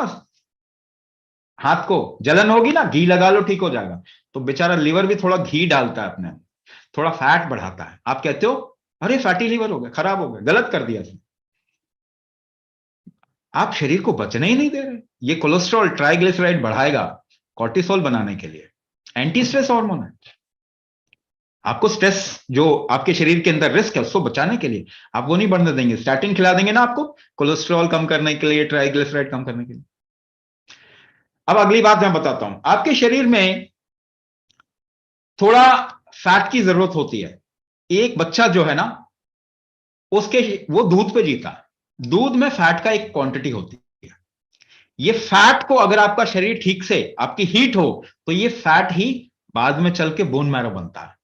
हाथ को, जलन होगी ना, घी लगा लो ठीक हो जाएगा। तो बेचारा लिवर भी थोड़ा घी डालता है अपने, थोड़ा फैट बढ़ाता है। आप कहते हो अरे फैटी लिवर हो गया, खराब हो गया, गलत कर दिया इसने। आप शरीर को बचने ही नहीं दे रहे। ये कोलेस्ट्रॉल ट्राइग्लिसराइड बढ़ाएगा कॉर्टिसोल बनाने के लिए, एंटी स्ट्रेस हार्मोन है। आपको स्ट्रेस जो आपके शरीर के अंदर रिस्क है उसको बचाने के लिए आप वो नहीं बढ़ने देंगे। स्टैटिन खिला देंगे ना आपको, कोलेस्ट्रॉल कम करने के लिए, ट्राइग्लिसराइड कम करने के लिए। अब अगली बात मैं बताता हूं, आपके शरीर में थोड़ा फैट की जरूरत होती है। एक बच्चा जो है ना, उसके वो दूध पे जीता है, दूध में फैट का एक क्वांटिटी होती है। ये फैट को अगर आपका शरीर ठीक से, आपकी हीट हो, तो ये फैट ही बाद में चल के बोन मैरो बनता है।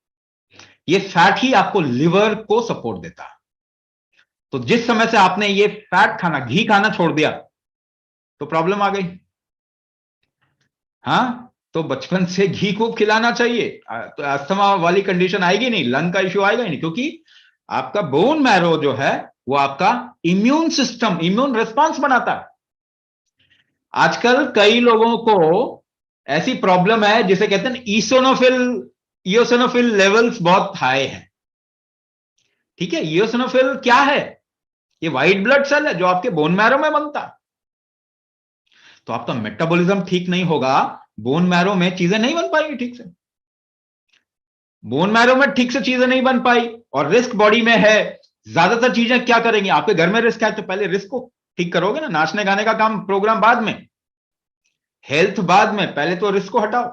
ये फैट ही आपको लिवर को सपोर्ट देता है। तो जिस समय से आपने ये फैट खाना, घी खाना छोड़ दिया, तो प्रॉब्लम आ गई। हाँ, तो बचपन से घी खूब खिलाना चाहिए, तो अस्थमा वाली कंडीशन आएगी नहीं, लंग का इश्यू आएगा ही नहीं, क्योंकि आपका बोन मैरो जो है वो आपका इम्यून सिस्टम, इम्यून रिस्पांस बनाता है। आजकल कई लोगों को ऐसी प्रॉब्लम है जिसे कहते हैं ईसोनोफिल, ईओसिनोफिल लेवल्स बहुत हाई है। ठीक है, ईओसिनोफिल क्या है? ये व्हाइट ब्लड सेल है जो आपके बोन मैरो में बनता है। तो आपका मेटाबॉलिज्म ठीक नहीं होगा, बोन मैरो में चीजें नहीं बन पाएंगी ठीक से। बोन मैरो में ठीक से चीजें नहीं बन पाई, और रिस्क बॉडी में है। ज्यादातर चीजें क्या करेंगी, आपके घर में रिस्क है तो पहले रिस्क को ठीक करोगे ना, नाचने गाने का काम प्रोग्राम बाद में, हेल्थ बाद में, पहले तो रिस्क को हटाओ।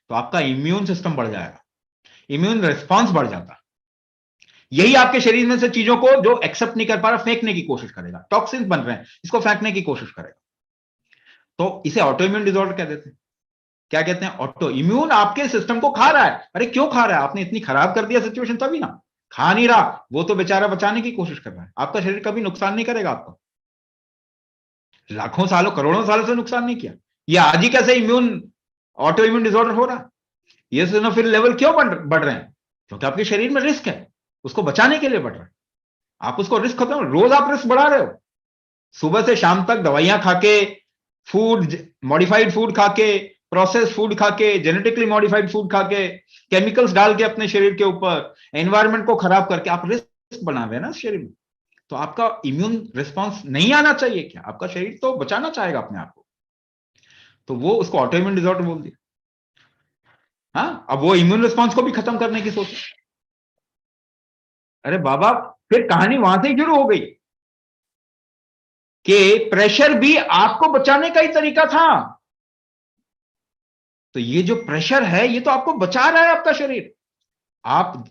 तो आपका इम्यून सिस्टम बढ़ जाएगा, इम्यून रिस्पॉन्स बढ़ जाता है। यही आपके शरीर में से चीजों को जो एक्सेप्ट नहीं कर पा रहा फेंकने की कोशिश करेगा, टॉक्सिन्स बन रहे हैं, इसको फेंकने की कोशिश करेगा। तो इसे ऑटो इम्यून डिसऑर्डर कह देते हैं। क्या कहते हैं, ऑटो इम्यून आपके सिस्टम को खा रहा है। अरे क्यों खा रहा है, आपने इतनी खराब कर दिया सिचुएशन तभी ना। खा नहीं रहा, वो तो बेचारा बचाने की कोशिश कर रहा है। आपका शरीर कभी नुकसान नहीं करेगा आपको, लाखों सालों करोड़ों सालों से नुकसान नहीं किया। ये आज ही कैसे इम्यून ऑटो इम्यून डिसऑर्डर हो रहा है? ये फिर लेवल क्यों बढ़ रहे हैं? क्योंकि आपके शरीर में रिस्क है, उसको बचाने के लिए बढ़ रहा है। आप उसको रिस्क खत्म, रोज आप रिस्क बढ़ा रहे हो। सुबह से शाम तक दवाइयां खा के, फूड मॉडिफाइड फूड खा के, प्रोसेस फूड खा के, जेनेटिकली मॉडिफाइड फूड खा के, केमिकल्स डाल के अपने शरीर के ऊपर, एनवायरमेंट को खराब करके आप रिस्क बना रहे हैं ना शरीर में। तो आपका इम्यून रिस्पॉन्स नहीं आना चाहिए क्या? आपका शरीर तो बचाना चाहेगा अपने आप को, तो वो उसको ऑटो इम्यून डिसऑर्डर बोल दिया। हाँ, अब वो इम्यून रिस्पॉन्स को भी खत्म करने की सोच। अरे बाबा, फिर कहानी वहां से ही शुरू हो गई कि प्रेशर भी आपको बचाने का ही तरीका था। तो ये जो प्रेशर है, ये तो आपको बचा रहा है आपका शरीर। आप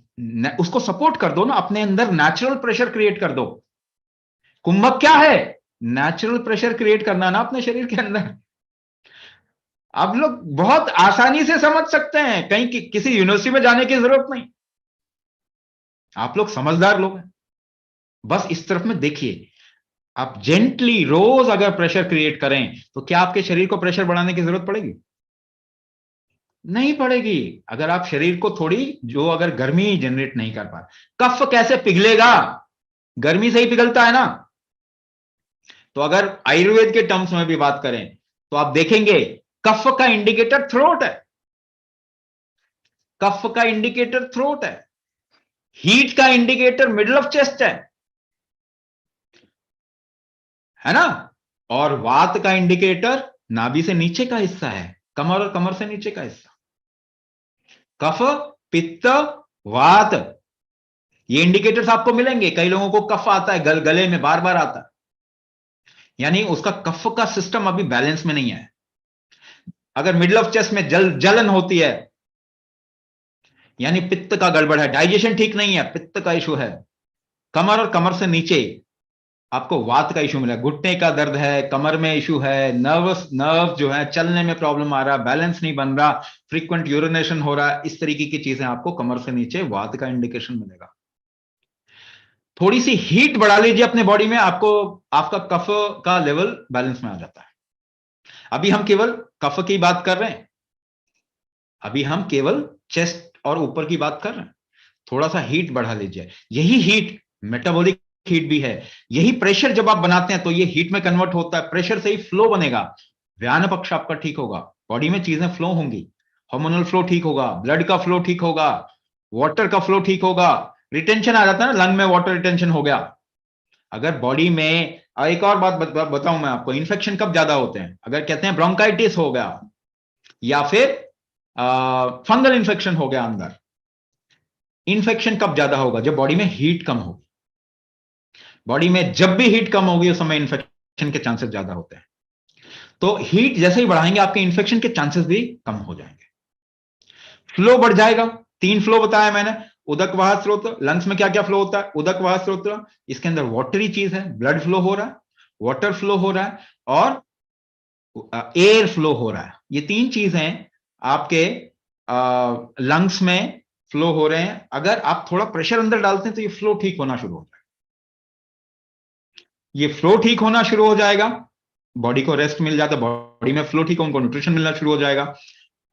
उसको सपोर्ट कर दो ना, अपने अंदर नेचुरल प्रेशर क्रिएट कर दो। कुंभक क्या है? नेचुरल प्रेशर क्रिएट करना ना अपने शरीर के अंदर। आप लोग बहुत आसानी से समझ सकते हैं, कहीं किसी यूनिवर्सिटी में जाने की जरूरत नहीं। आप लोग समझदार लोग हैं, बस इस तरफ में देखिए। आप जेंटली रोज अगर प्रेशर क्रिएट करें तो क्या आपके शरीर को प्रेशर बढ़ाने की जरूरत पड़ेगी? नहीं पड़ेगी। अगर आप शरीर को थोड़ी, जो अगर गर्मी जनरेट नहीं कर पा, कफ कैसे पिघलेगा? गर्मी से ही पिघलता है ना। तो अगर आयुर्वेद के टर्म्स में भी बात करें तो आप देखेंगे कफ का इंडिकेटर थ्रोट है। कफ का इंडिकेटर थ्रोट है, हीट का इंडिकेटर मिडल ऑफ चेस्ट है ना, और वात का इंडिकेटर नाभि से नीचे का हिस्सा है, कमर और कमर से नीचे का हिस्सा। कफ, पित्त, वात, ये इंडिकेटर्स आपको मिलेंगे। कई लोगों को कफ आता है, गले में बार बार आता है, यानी उसका कफ का सिस्टम अभी बैलेंस में नहीं है। अगर मिडल ऑफ चेस्ट में जलन होती है, यानी पित्त का गड़बड़ है, डाइजेशन ठीक नहीं है, पित्त का इशू है। कमर और कमर से नीचे आपको वात का इशू मिला, घुटने का दर्द है, कमर में इशू है, नर्व जो है चलने में प्रॉब्लम आ रहा, बैलेंस नहीं बन रहा, फ्रीक्वेंट यूरिनेशन हो रहा, इस तरीके की चीजें आपको कमर से नीचे वात का इंडिकेशन मिलेगा। थोड़ी सी हीट बढ़ा लीजिए अपने बॉडी में, आपको आपका कफ का लेवल बैलेंस में आ जाता है। अभी हम केवल कफ की बात कर रहे हैं, अभी हम केवल चेस्ट और ऊपर की बात कर रहे हैं। थोड़ा सा हीट बढ़ा लीजिए, यही हीट मेटाबॉलिक हीट भी है। यही प्रेशर जब आप बनाते हैं तो ये हीट में कन्वर्ट होता है, प्रेशर से ही फ्लो बनेगा, व्यान पक्ष आपका ठीक होगा, बॉडी में चीजें फ्लो होंगी, हार्मोनल फ्लो ठीक होगा, ब्लड का फ्लो ठीक होगा, वाटर का फ्लो ठीक होगा। रिटेंशन आ जाता है ना, लंग में वाटर रिटेंशन हो गया। अगर बॉडी में, एक और बात बताऊं मैं आपको, इन्फेक्शन कब ज्यादा होते हैं? अगर कहते हैं ब्रोंकाइटिस हो गया या फिर फंगल इन्फेक्शन हो गया अंदर, इन्फेक्शन कब ज्यादा होगा? जब बॉडी में हीट कम होगी। बॉडी में जब भी हीट कम होगी उस समय इन्फेक्शन के चांसेस ज्यादा होते हैं। तो हीट जैसे ही बढ़ाएंगे आपके इन्फेक्शन के चांसेस भी कम हो जाएंगे। फ्लो बढ़ जाएगा। 3 फ्लो बताया मैंने, उदक वाह स्रोत। लंग्स में क्या क्या फ्लो होता है? उदक वाह स्रोत, इसके अंदर वाटरी चीज है, ब्लड फ्लो हो रहा है, वाटर फ्लो हो रहा है, और एयर फ्लो हो रहा है। ये 3 चीजें आपके लंग्स में फ्लो हो रहे हैं। अगर आप थोड़ा प्रेशर अंदर डालते हैं तो ये फ्लो ठीक होना शुरू हो जाएगा। ये फ्लो ठीक होना शुरू हो जाएगा, बॉडी को रेस्ट मिल जाता है, बॉडी में फ्लो ठीक हो, उनको न्यूट्रिशन मिलना शुरू हो जाएगा,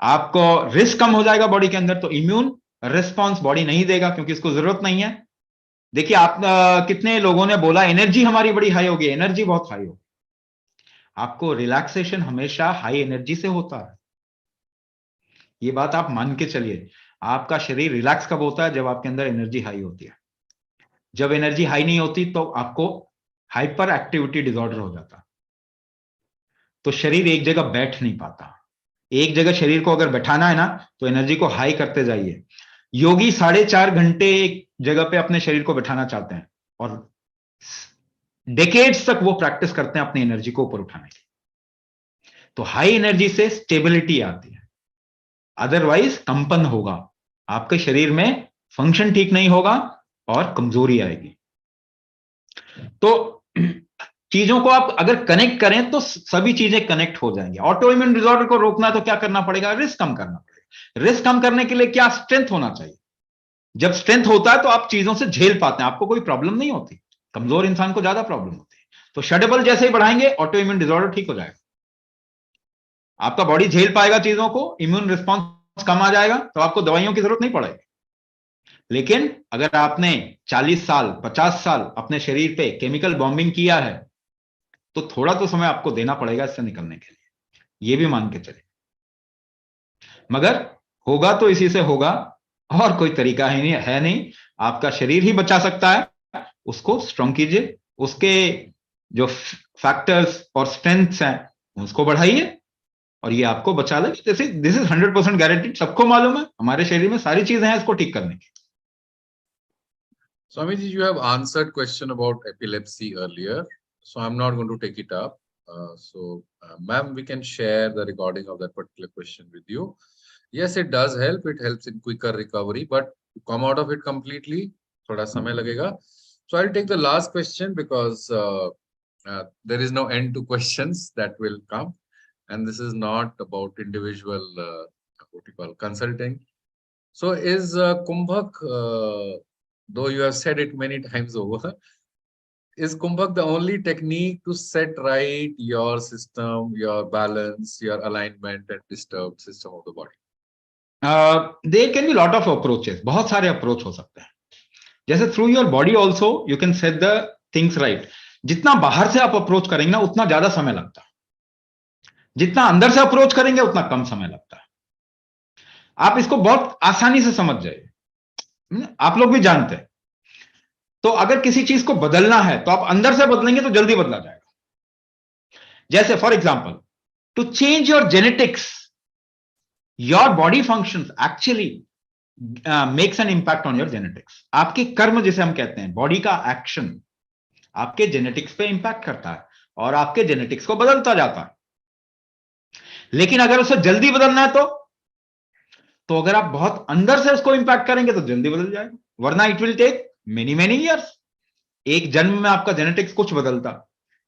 आपको रिस्क कम हो जाएगा बॉडी के अंदर। तो इम्यून रिस्पॉन्स बॉडी नहीं देगा क्योंकि इसको जरूरत नहीं है। देखिए आप कितने लोगों ने बोला एनर्जी हमारी बड़ी हाई होगी, एनर्जी बहुत हाई होगी। आपको रिलैक्सेशन हमेशा हाई एनर्जी से होता है, ये बात आप मान के चलिए। आपका शरीर रिलैक्स कब होता है? जब आपके अंदर एनर्जी हाई होती है। जब एनर्जी हाई नहीं होती तो आपको हाइपर एक्टिविटी डिसऑर्डर हो जाता, तो शरीर एक जगह बैठ नहीं पाता। एक जगह शरीर को अगर बैठाना है ना तो एनर्जी को हाई करते जाइए। योगी 4.5 घंटे एक जगह पे अपने शरीर को बैठाना चाहते हैं और डेकेड्स तक वो प्रैक्टिस करते हैं अपनी एनर्जी को ऊपर उठाने की। तो हाई एनर्जी से स्टेबिलिटी आती है, अदरवाइज कंपन होगा, आपके शरीर में फंक्शन ठीक नहीं होगा और कमजोरी आएगी। तो चीजों को आप अगर कनेक्ट करें तो सभी चीजें कनेक्ट हो जाएंगी। ऑटो इम्यून डिसऑर्डर को रोकना है तो क्या करना पड़ेगा? रिस्क कम करना पड़ेगा। रिस्क कम करने के लिए क्या? स्ट्रेंथ होना चाहिए। जब स्ट्रेंथ होता है तो आप चीजों से झेल पाते हैं, आपको कोई प्रॉब्लम नहीं होती। कमजोर इंसान को ज्यादा प्रॉब्लम होती है। तो शेडेबल जैसे ही बढ़ाएंगे ऑटो इम्यून डिसऑर्डर ठीक हो जाएगा, आपका बॉडी झेल पाएगा चीजों को, इम्यून रिस्पॉन्स कम आ जाएगा, तो आपको दवाइयों की जरूरत नहीं पड़ेगी। लेकिन अगर आपने 40 साल 50 साल अपने शरीर पे केमिकल बॉम्बिंग किया है तो थोड़ा तो समय आपको देना पड़ेगा इससे निकलने के लिए, ये भी मान के चले। मगर होगा तो इसी से होगा, और कोई तरीका ही नहीं है। नहीं, आपका शरीर ही बचा सकता है। उसको स्ट्रांग कीजिए, उसके जो फैक्टर्स और स्ट्रेंथ्स हैं उसको बढ़ाइए, और ये आपको बचा ले। This is 100% guaranteed. सबको मालूम है हमारे शरीर में सारी चीजें हैं इसको ठीक करने की। Swamiji, you have answered question about epilepsy earlier, so I'm not going to take it up. Ma'am, we can share the recording of that particular question with you. Yes, it does help. It helps in quicker recovery, but to come out of it completely, thoda samay lagega. So I'll take the last question because there is no end to questions that will come, and this is not about individual what you call consulting. So is Kumbhak, though you have said it many times over, is Kumbhak the only technique to set right your system, your balance, your alignment and disturbed system of the body? There can be lot of approaches. बहुत सारे approach हो सकते हैं। जैसे through your body also you can set the things right. जितना बाहर से आप अप्रोच करेंगे ना उतना ज्यादा समय लगता है, जितना अंदर से अप्रोच करेंगे उतना कम समय लगता है। आप इसको बहुत आसानी से समझ जाइए, आप लोग भी जानते हैं। तो अगर किसी चीज को बदलना है तो आप अंदर से बदलेंगे तो जल्दी बदला जाएगा। जैसे for example, to change your genetics, your body functions actually makes an impact on your genetics. आपके कर्म जिसे हम कहते हैं, बॉडी का एक्शन आपके जेनेटिक्स पे इंपैक्ट करता है और आपके जेनेटिक्स को बदलता जाता है। लेकिन अगर उसे जल्दी बदलना है तो अगर आप बहुत अंदर से उसको इंपैक्ट करेंगे तो जल्दी बदल जाएगा, वरना it will take many many years. एक जन्म में आपका जेनेटिक्स कुछ बदलता,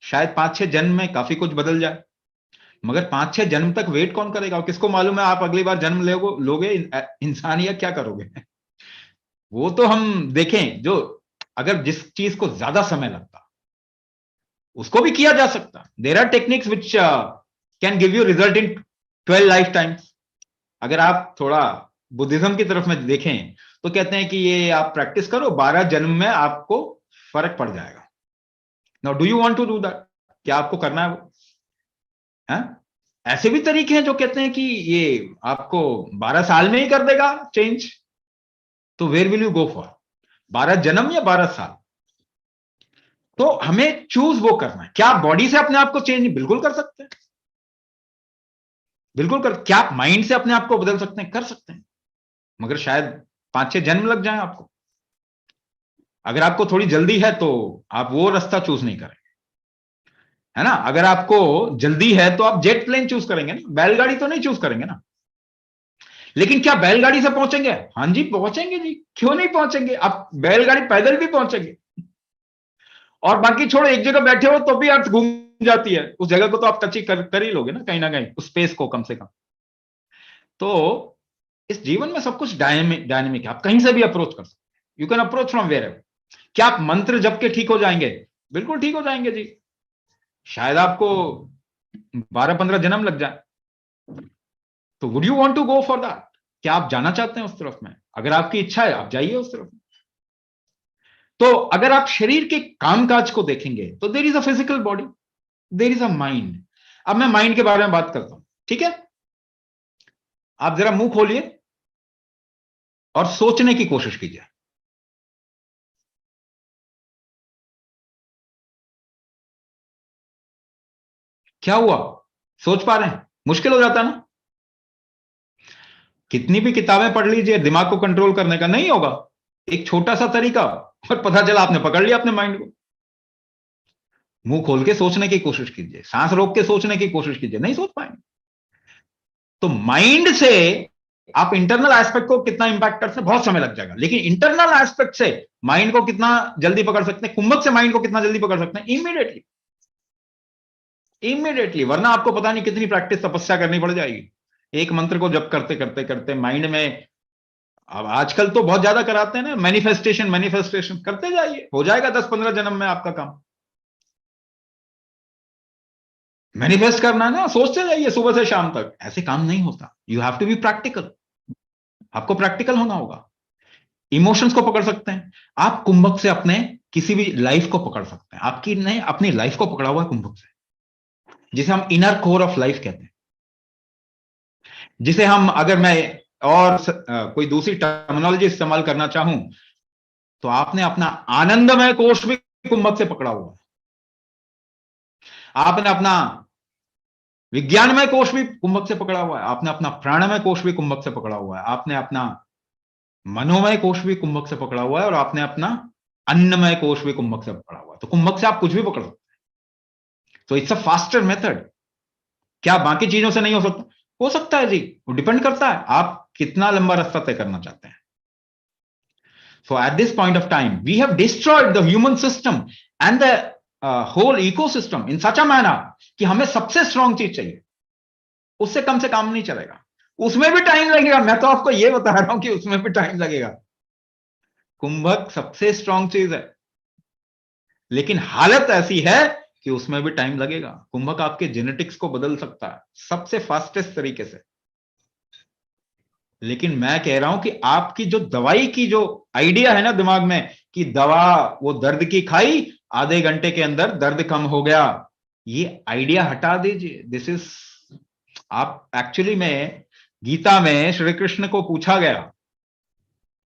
शायद 5-6 जन्म में काफी कुछ बदल जाए, मगर 5-6 जन्म तक वेट कौन करेगा? और किसको मालूम है आप अगली बार जन्म लोगे इंसान या क्या करोगे? वो तो हम देखें, जो अगर जिस चीज को ज्यादा समय लगता उसको भी किया जा सकता। There are techniques which can give you result in 12 lifetimes. अगर आप थोड़ा बुद्धिज्म की तरफ में देखें तो कहते हैं कि ये आप प्रैक्टिस करो, 12 जन्म में आपको फर्क पड़ जाएगा। Now do you want to do that? क्या आपको करना है वो? ऐसे भी तरीके हैं जो कहते हैं कि ये आपको 12 साल में ही कर देगा चेंज। तो where will you go for, 12 जन्म या 12 साल? तो हमें चूज वो करना है। क्या बॉडी से अपने आप को चेंज बिल्कुल कर सकते हैं, बिल्कुल कर। क्या आप माइंड से अपने आप को बदल सकते हैं? कर सकते हैं, मगर शायद 5-6 जन्म लग जाए आपको। अगर आपको थोड़ी जल्दी है तो आप वो रास्ता चूज नहीं करेंगे, है ना। अगर आपको जल्दी है तो आप जेट प्लेन चूज करेंगे ना, बैलगाड़ी तो नहीं चूज करेंगे ना। लेकिन क्या बैलगाड़ी से पहुंचेंगे? हाँ जी पहुंचेंगे जी, क्यों नहीं पहुंचेंगे। आप बैलगाड़ी पैदल भी पहुंचेंगे, और बाकी छोड़ो एक जगह बैठे हो तो भी अर्थ घूम जाती है, उस जगह को तो आप टच ही कर ही लोगे ना कहीं, उस स्पेस को कम से कम। तो इस जीवन में सब कुछ डायनेमिक है, आप कहीं से भी अप्रोच कर सकते हैं। You can approach from wherever. क्या आप मंत्र जप के ठीक हो जाएंगे? बिल्कुल ठीक हो जाएंगे जी, शायद आपको 12-15 जन्म लग जाए। तो would you want to go for that? क्या आप जाना चाहते हैं उस तरफ में? अगर आपकी इच्छा है आप जाइए उस तरफ। तो अगर आप शरीर के कामकाज को देखेंगे तो there is a physical body, there is a mind. अब मैं माइंड के बारे में बात करता हूं, ठीक है। आप जरा मुंह खोलिए और सोचने की कोशिश कीजिए। क्या हुआ? सोच पा रहे हैं? मुश्किल हो जाता है ना। कितनी भी किताबें पढ़ लीजिए, दिमाग को कंट्रोल करने का नहीं होगा। एक छोटा सा तरीका और पता चला आपने पकड़ लिया अपने माइंड को। मुंह खोल के सोचने की कोशिश कीजिए, सांस रोक के सोचने की कोशिश कीजिए, नहीं सोच पाएंगे। तो माइंड से आप इंटरनल एस्पेक्ट को कितना इंपैक्ट करते हैं बहुत समय लग जाएगा, लेकिन इंटरनल एस्पेक्ट से माइंड को कितना जल्दी पकड़ सकते हैं, कुंभक से माइंड को कितना जल्दी पकड़ सकते हैं? इमीडिएटली। इमीडिएटली, वरना आपको पता नहीं कितनी प्रैक्टिस तपस्या करनी पड़ जाएगी। एक मंत्र को जप करते करते करते माइंड में, अब आजकल तो बहुत ज्यादा कराते हैं ना, मैनिफेस्टेशन मैनिफेस्टेशन करते जाइए, हो जाएगा 10-15 जन्म में आपका काम। मैनिफेस्ट करना है ना, सोचते जाइए सुबह से शाम तक, ऐसे काम नहीं होता। You have to be practical, आपको प्रैक्टिकल होना होगा। इमोशंस को पकड़ सकते हैं आप कुंभक से, अपने किसी भी लाइफ को पकड़ सकते हैं। आपकी नहीं, अपनी लाइफ को पकड़ा हुआ है कुंभक से, जिसे हम इनर कोर ऑफ लाइफ कहते हैं, जिसे हम, अगर मैं और कोई दूसरी टर्मिनोलॉजी इस्तेमाल करना चाहूं, तो आपने अपना आनंदमय कोष भी कुंभक से पकड़ा हुआ है, आपने अपना विज्ञानमय कोष भी कुंभक से पकड़ा हुआ है, आपने अपना प्राणमय कोष भी कुंभक से पकड़ा हुआ है, आपने अपना मनोमय कोष भी कुंभक से पकड़ा हुआ है, और आपने अपना अन्नमय कोष भी कुंभक से पकड़ा हुआ है। तो कुंभक से आप कुछ भी पकड़ सकते हैं। तो इट्स अ फास्टर मेथड। क्या बाकी चीजों से नहीं हो सकता है जी, वो डिपेंड करता है आप कितना लंबा रास्ता तय करना चाहते हैं। So at this point of time, we have destroyed the human system and the whole ecosystem in such a manner कि हमें सबसे स्ट्रॉन्ग चीज चाहिए, उससे कम से काम नहीं चलेगा, उसमें भी टाइम लगेगा। मैं तो आपको ये बता रहा हूं कि उसमें भी टाइम लगेगा। कुंभक सबसे स्ट्रॉन्ग चीज है, लेकिन हालत ऐसी है कि उसमें भी टाइम लगेगा। कुंभक आपके जेनेटिक्स को बदल सकता है सबसे फास्टेस्ट तरीके से, लेकिन मैं कह रहा हूं कि आपकी जो दवाई की जो आइडिया है ना दिमाग में, कि दवा वो दर्द की खाई, आधे घंटे के अंदर दर्द कम हो गया, ये आइडिया हटा दीजिए। दिस इज, आप एक्चुअली में गीता में श्री कृष्ण को पूछा गया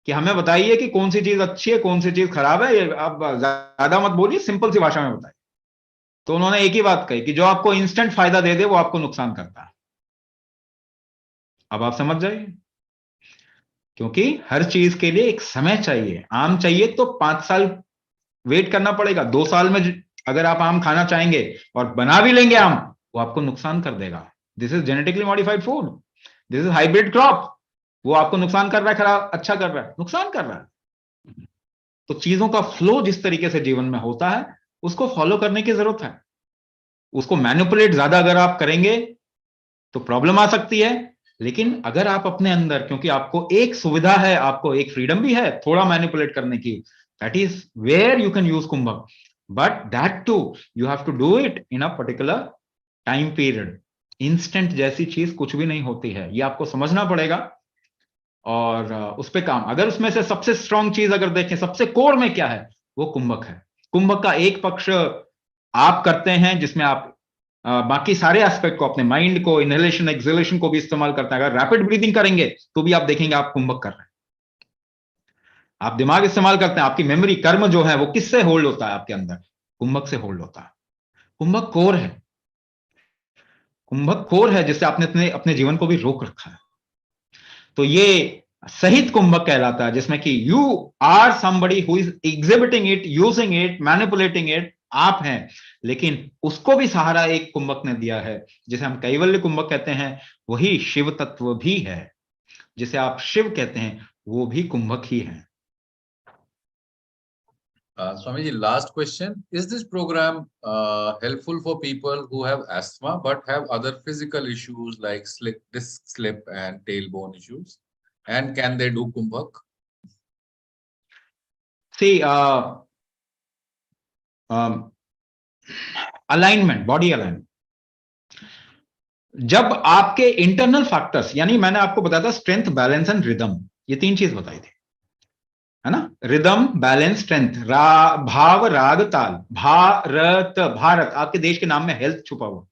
कि हमें बताइए कि कौन सी चीज अच्छी है, कौन सी चीज खराब है, ये आप ज्यादा मत बोलिए, सिंपल सी भाषा में बताइए। तो उन्होंने एक ही बात कही कि जो आपको इंस्टेंट फायदा दे दे वो आपको नुकसान करता है। अब आप समझ जाइए, क्योंकि हर चीज के लिए एक समय चाहिए। आम चाहिए तो 5 साल वेट करना पड़ेगा, 2 साल में अगर आप आम खाना चाहेंगे और बना भी लेंगे आम, वो आपको नुकसान कर देगा। This is genetically modified food, this is hybrid crop, वो आपको नुकसान कर रहा है, खराब अच्छा कर रहा है, नुकसान कर रहा है। तो चीजों का फ्लो जिस तरीके से जीवन में होता है, उसको फॉलो करने की जरूरत है। उसको मैनिपुलेट ज्यादा अगर आप करेंगे तो प्रॉब्लम आ सकती है, लेकिन अगर आप अपने अंदर, क्योंकि आपको एक सुविधा है, आपको एक फ्रीडम भी है थोड़ा मैनिपुलेट करने की, that is where you can use kumbhak, but that too you have to do it in a particular time period. Instant जैसी चीज कुछ भी नहीं होती है, ये आपको समझना पड़ेगा और उस पर काम। अगर उसमें से सबसे स्ट्रांग चीज अगर देखें, सबसे कोर में क्या है, वो कुंभक है। कुंभक का एक पक्ष आप करते हैं जिसमें आप बाकी सारे एस्पेक्ट को, अपने माइंड को, इनहेलेशन एक्सहेलेशन को भी इस्तेमाल करते हैं। अगर रैपिड ब्रीदिंग करेंगे तो भी आप देखेंगे आप कुंभक कर रहे हैं। आप दिमाग इस्तेमाल करते हैं, आपकी मेमोरी, कर्म जो है वो किससे होल्ड होता है आपके अंदर, कुंभक से होल्ड होता है। कुंभक कोर है, कुंभक कोर है जिससे आपने अपने अपने जीवन को भी रोक रखा है। तो ये सहित कुंभक कहलाता है, जिसमें कि you are somebody who is exhibiting it, using it, manipulating it, आप हैं, लेकिन उसको भी सहारा एक कुंभक ने दिया है, जिसे हम कैवल्य कुंभक कहते हैं। वही शिव तत्व भी है, जिसे आप शिव कहते हैं, वो भी कुंभक ही है। Swamiji, last question. Is this program helpful for people who have asthma but have other physical issues like disc slip and tailbone issues? And can they do Kumbhak? See, alignment, body alignment, जब आपके internal factors, यानी मैंने आपको बताया था strength, balance and rhythm, ये 3 चीज बताई थी, है ना। रिदम, बैलेंस, स्ट्रेंथ, भाव, राग, ताल। भारत, भारत आपके देश के नाम में हेल्थ छुपा हुआ,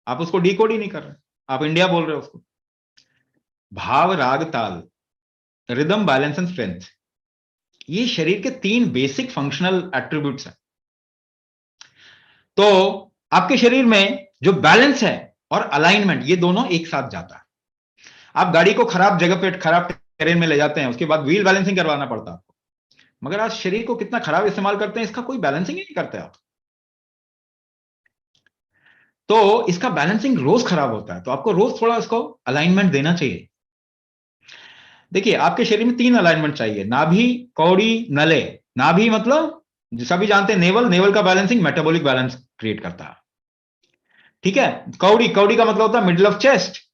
आप उसको डिकोड ही नहीं कर रहे, आप इंडिया बोल रहे हो उसको। भाव, राग, ताल, रिदम, बैलेंस एंड स्ट्रेंथ, ये शरीर के 3 बेसिक फंक्शनल एट्रीब्यूट्स हैं। तो आपके शरीर में जो बैलेंस है और अलाइनमेंट, ये दोनों एक साथ जाता है। आप गाड़ी को खराब जगह पे, खराब टेरेन में ले जाते हैं, उसके बाद व्हील बैलेंसिंग करवाना पड़ता है आपको, मगर आज शरीर को कितना खराब इस्तेमाल करते हैं, इसका कोई बैलेंसिंग ही नहीं करते आप। तो इसका बैलेंसिंग रोज खराब होता है, तो आपको रोज थोड़ा इसको अलाइनमेंट देना चाहिए। देखिए, आपके शरीर में 3 अलाइनमेंट चाहिए, नाभि, कौड़ी, नले। नाभि मतलब सभी जानते हैं नेवल, नेवल का बैलेंसिंग मेटाबॉलिक बैलेंस क्रिएट करता है। ठीक है, कौड़ी, कौड़ी का मतलब होता है middle of chest.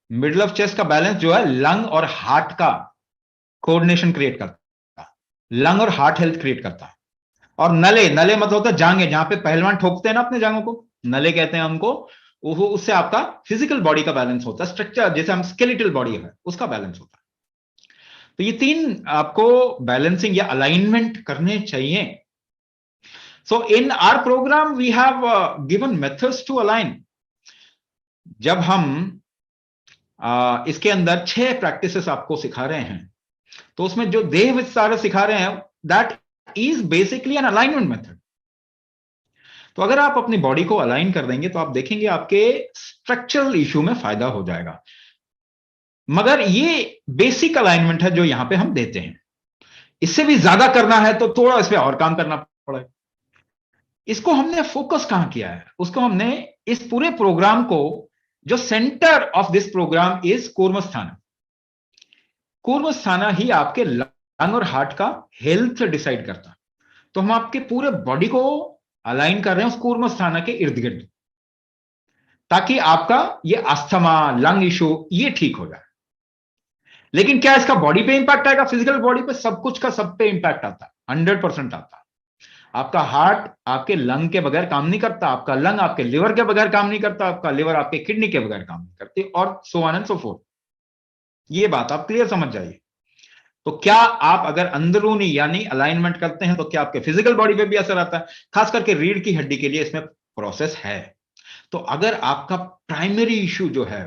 Middle of chest का बैलेंस जो है लंग और हार्ट का कोऑर्डिनेशन क्रिएट करता है, लंग और हार्ट हेल्थ क्रिएट करता है। और नले, नले मतलब होता है जांगे, जहां पे पहलवान ठोकते हैं ना अपने जांगों को, नले कहते हैं उनको। वो उससे आपका फिजिकल बॉडी का बैलेंस होता है, स्ट्रक्चर जैसे हम स्केलेटल बॉडी है उसका बैलेंस होता है। तो ये तीन आपको बैलेंसिंग या अलाइनमेंट करने चाहिए। So in our program we have given methods to align. जब हम इसके अंदर 6 प्रैक्टिसेस आपको सिखा रहे हैं, तो उसमें जो देह विस्तार सिखा रहे हैं that is basically an alignment method. तो अगर आप अपनी बॉडी को अलाइन कर देंगे तो आप देखेंगे आपके स्ट्रक्चरल इश्यू में फायदा हो जाएगा। मगर ये बेसिक अलाइनमेंट है जो यहां पे हम देते हैं। इससे भी ज्यादा करना है तो थोड़ा इस पे और काम करना पड़ेगा। इसको हमने फोकस कहां किया है, उसको हमने इस पूरे प्रोग्राम को, जो center of this program is Kurmasthana. Kurmasthana ही आपके लंग और हार्ट का हेल्थ डिसाइड करता है। तो हम आपके पूरे बॉडी को अलाइन कर रहे हैं उस कूर्मस्थाना के इर्द गिर्द, ताकि आपका ये अस्थमा, लंग इशू ये ठीक हो जाए। लेकिन क्या इसका बॉडी पे इंपैक्ट आएगा? फिजिकल बॉडी पे सब कुछ का सब पे इंपैक्ट आता है, 100% आता है। आपका हार्ट आपके लंग के बगैर काम नहीं करता, आपका लंग आपके लिवर के बगैर काम नहीं करता, आपका लिवर आपके किडनी के बगैर काम नहीं करती, और so on and so fourth. ये बात आप क्लियर समझ जाइए। तो क्या आप अगर अंदरूनी यानी अलाइनमेंट करते हैं तो क्या आपके फिजिकल बॉडी पे भी असर आता है? खास करके रीढ़ की हड्डी के लिए इसमें प्रोसेस है। तो अगर आपका प्राइमरी इश्यू जो है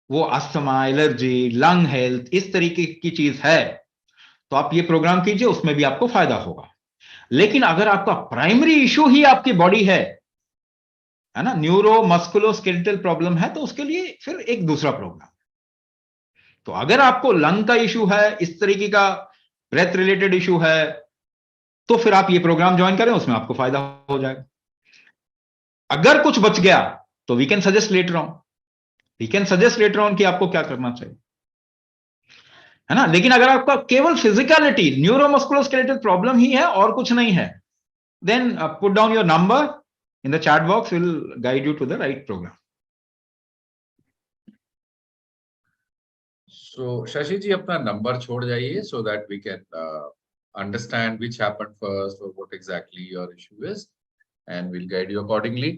वो अस्थमा, एलर्जी, लंग हेल्थ इस तरीके की चीज है, तो आप ये प्रोग्राम कीजिए, उसमें भी आपको फायदा होगा। लेकिन अगर आपका प्राइमरी इश्यू ही आपकी बॉडी है ना, न्यूरो मस्कुलो स्केलेटल प्रॉब्लम है, तो उसके लिए फिर एक दूसरा प्रोग्राम। तो अगर आपको लंग का इश्यू है, इस तरीके का ब्रेथ रिलेटेड इश्यू है, तो फिर आप ये प्रोग्राम ज्वाइन करें, उसमें आपको फायदा हो जाएगा। अगर कुछ बच गया तो we can suggest later on, we can suggest later on कि आपको क्या करना चाहिए, है ना। लेकिन अगर आपका केवल फिजिकलिटी, न्यूरोमस्कुलोस्केलेटल प्रॉब्लम ही है और कुछ नहीं है, then put down your number in the chat box, will guide you to the right program. So Shashi ji अपना नंबर छोड़ जाइए so that we can understand which happened first or what exactly your issue is and we'll guide you accordingly.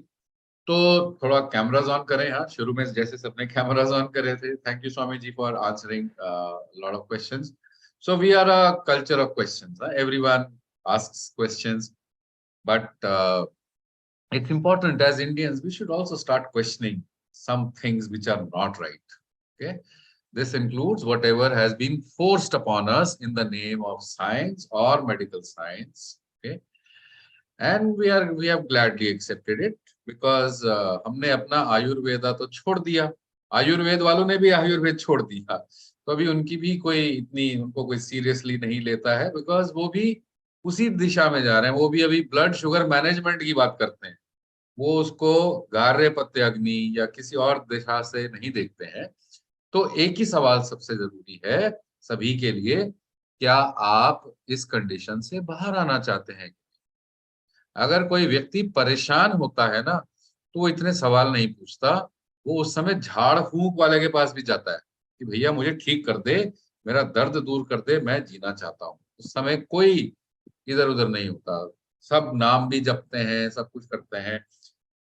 तो थोड़ा cameras on करें। हाँ, शुरू में जैसे सबने कैमराज ऑन करे थे। Thank you Swami ji for answering lot of questions. So we are a culture of questions, everyone asks questions, but it's important as Indians we should also start questioning some things which are not right. Okay, this includes whatever has been forced upon us in the name of science or medical science. Okay, and we have gladly accepted it because हमने अपना आयुर्वेदा तो छोड़ दिया, आयुर्वेद वालों ने भी आयुर्वेद छोड़ दिया, तो अभी उनकी भी कोई इतनी उनको कोई सीरियसली नहीं लेता है, बिकॉज वो भी उसी दिशा में जा रहे हैं। वो भी अभी ब्लड शुगर मैनेजमेंट की बात करते हैं, वो उसको गार्य पत्य अग्नि या किसी और दिशा से नहीं देखते हैं। तो एक ही सवाल सबसे जरूरी है सभी के लिए, क्या आप इस कंडीशन से बाहर आना चाहते हैं? अगर कोई व्यक्ति परेशान होता है ना, तो वो इतने सवाल नहीं पूछता, वो उस समय झाड़ फूंक वाले के पास भी जाता है कि भैया मुझे ठीक कर दे, मेरा दर्द दूर कर दे, मैं जीना चाहता हूँ। उस समय कोई इधर उधर नहीं होता, सब नाम भी जपते हैं, सब कुछ करते हैं।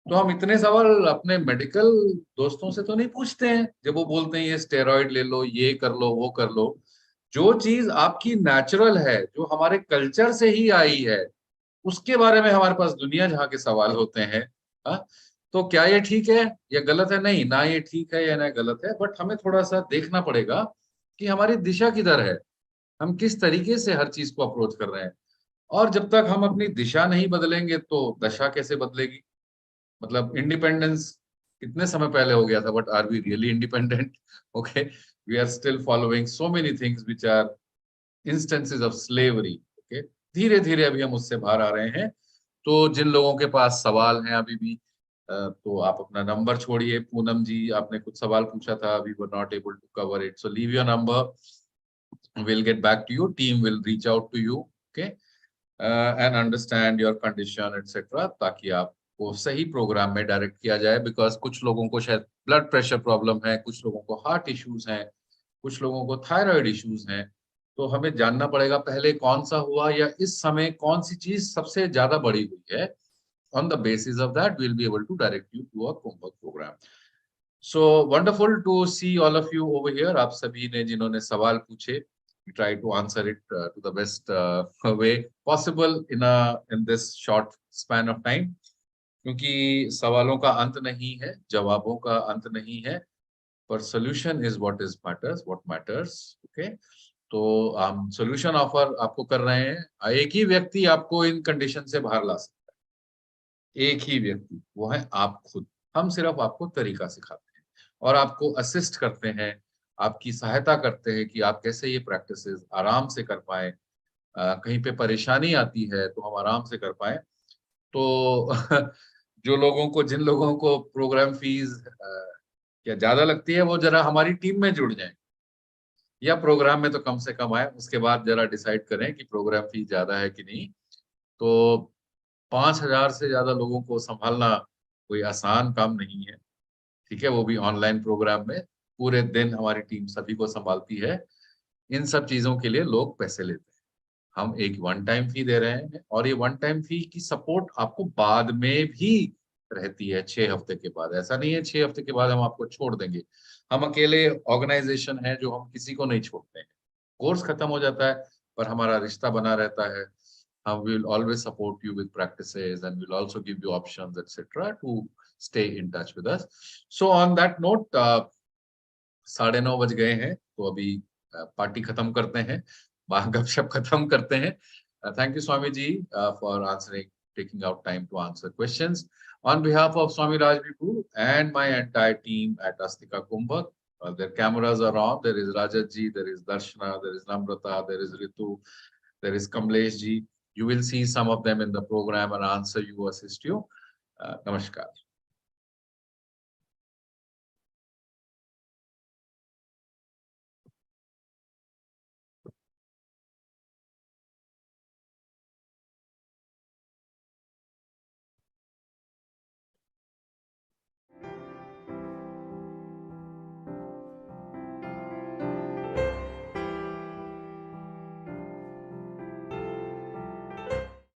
तो हम इतने सवाल अपने मेडिकल दोस्तों से तो नहीं पूछते हैं जब वो बोलते हैं ये स्टेरॉइड ले लो, ये कर लो, वो कर लो। जो चीज आपकी नेचुरल है, जो हमारे कल्चर से ही आई है, उसके बारे में हमारे पास दुनिया जहां के सवाल होते हैं। हाँ, तो क्या ये ठीक है या गलत है? नहीं, ना ये ठीक है या ना गलत है, बट हमें थोड़ा सा देखना पड़ेगा कि हमारी दिशा किधर है, हम किस तरीके से हर चीज को अप्रोच कर रहे हैं। और जब तक हम अपनी दिशा नहीं बदलेंगे तो दशा कैसे बदलेगी? मतलब इंडिपेंडेंस कितने समय पहले हो गया था, but are we really independent? Okay, we are still following so many things which are instances of slavery. Okay, धीरे धीरे अभी हम उससे बाहर आ रहे हैं। तो जिन लोगों के पास सवाल हैं अभी भी, तो आप अपना नंबर छोड़िए। पूनम जी, आपने कुछ सवाल पूछा था, we were not able to cover it, so leave your number, we'll get back to you, team will reach out to you, okay, and understand your condition etc, ताकि आप को सही प्रोग्राम में डायरेक्ट किया जाए, बिकॉज कुछ लोगों को शायद ब्लड प्रेशर प्रॉब्लम है, कुछ लोगों को हार्ट इश्यूज हैं, कुछ लोगों को थायराइड इश्यूज हैं। तो हमें जानना पड़ेगा पहले कौन सा हुआ या इस समय कौन सी चीज सबसे ज्यादा बढ़ी हुई है। On the basis of that, we'll be able to direct you to a Kumbhak program. So wonderful to see all of you over here. आप सभी ने जिन्होंने सवाल पूछे, try to answer it to the best way possible in this short span of time. क्योंकि सवालों का अंत नहीं है, जवाबों का अंत नहीं है, पर solution is what matters. Okay. तो हम solution ऑफर आपको कर रहे हैं। एक ही व्यक्ति आपको इन कंडीशन से बाहर ला सकता है, एक ही व्यक्ति, वो है आप खुद। हम सिर्फ आपको तरीका सिखाते हैं और आपको असिस्ट करते हैं, आपकी सहायता करते हैं कि आप कैसे ये प्रैक्टिसेस आराम से कर पाए। कहीं पे परेशानी आती है तो हम आराम से कर पाए। तो जिन लोगों को प्रोग्राम फीस क्या ज्यादा लगती है, वो जरा हमारी टीम में जुड़ जाएं, या प्रोग्राम में तो कम से कम आए, उसके बाद जरा डिसाइड करें कि प्रोग्राम फीस ज्यादा है कि नहीं। तो 5,000 से ज्यादा लोगों को संभालना कोई आसान काम नहीं है, ठीक है, वो भी ऑनलाइन प्रोग्राम में। पूरे दिन हमारी टीम सभी को संभालती है। इन सब चीजों के लिए लोग पैसे लेते हैं। हम एक वन टाइम फी दे रहे हैं, और ये वन टाइम फी की सपोर्ट आपको बाद में भी रहती है 6 हफ्ते के बाद। ऐसा नहीं है 6 हफ्ते के बाद हम आपको छोड़ देंगे। हम अकेले ऑर्गेनाइजेशन है जो हम किसी को नहीं छोड़ते हैं। कोर्स खत्म हो जाता है पर हमारा रिश्ता बना रहता है। we will always support you with practices, and we'll also give you options, etc., to stay in touch with us. So on that note, 9:30 बज गए हैं, तो अभी पार्टी खत्म करते हैं, गपशप खत्म करते हैं। Thank you, Swami ji, for taking out time to answer questions. On behalf of Swami Raj Vibhu and my entire team at Astika Kumbhak, their cameras are on. There is Rajat ji, there is Darshana, there is Namrata, there is Ritu, there is Kamlesh ji. You will see some of them in the program and answer you, assist you. Namaskar.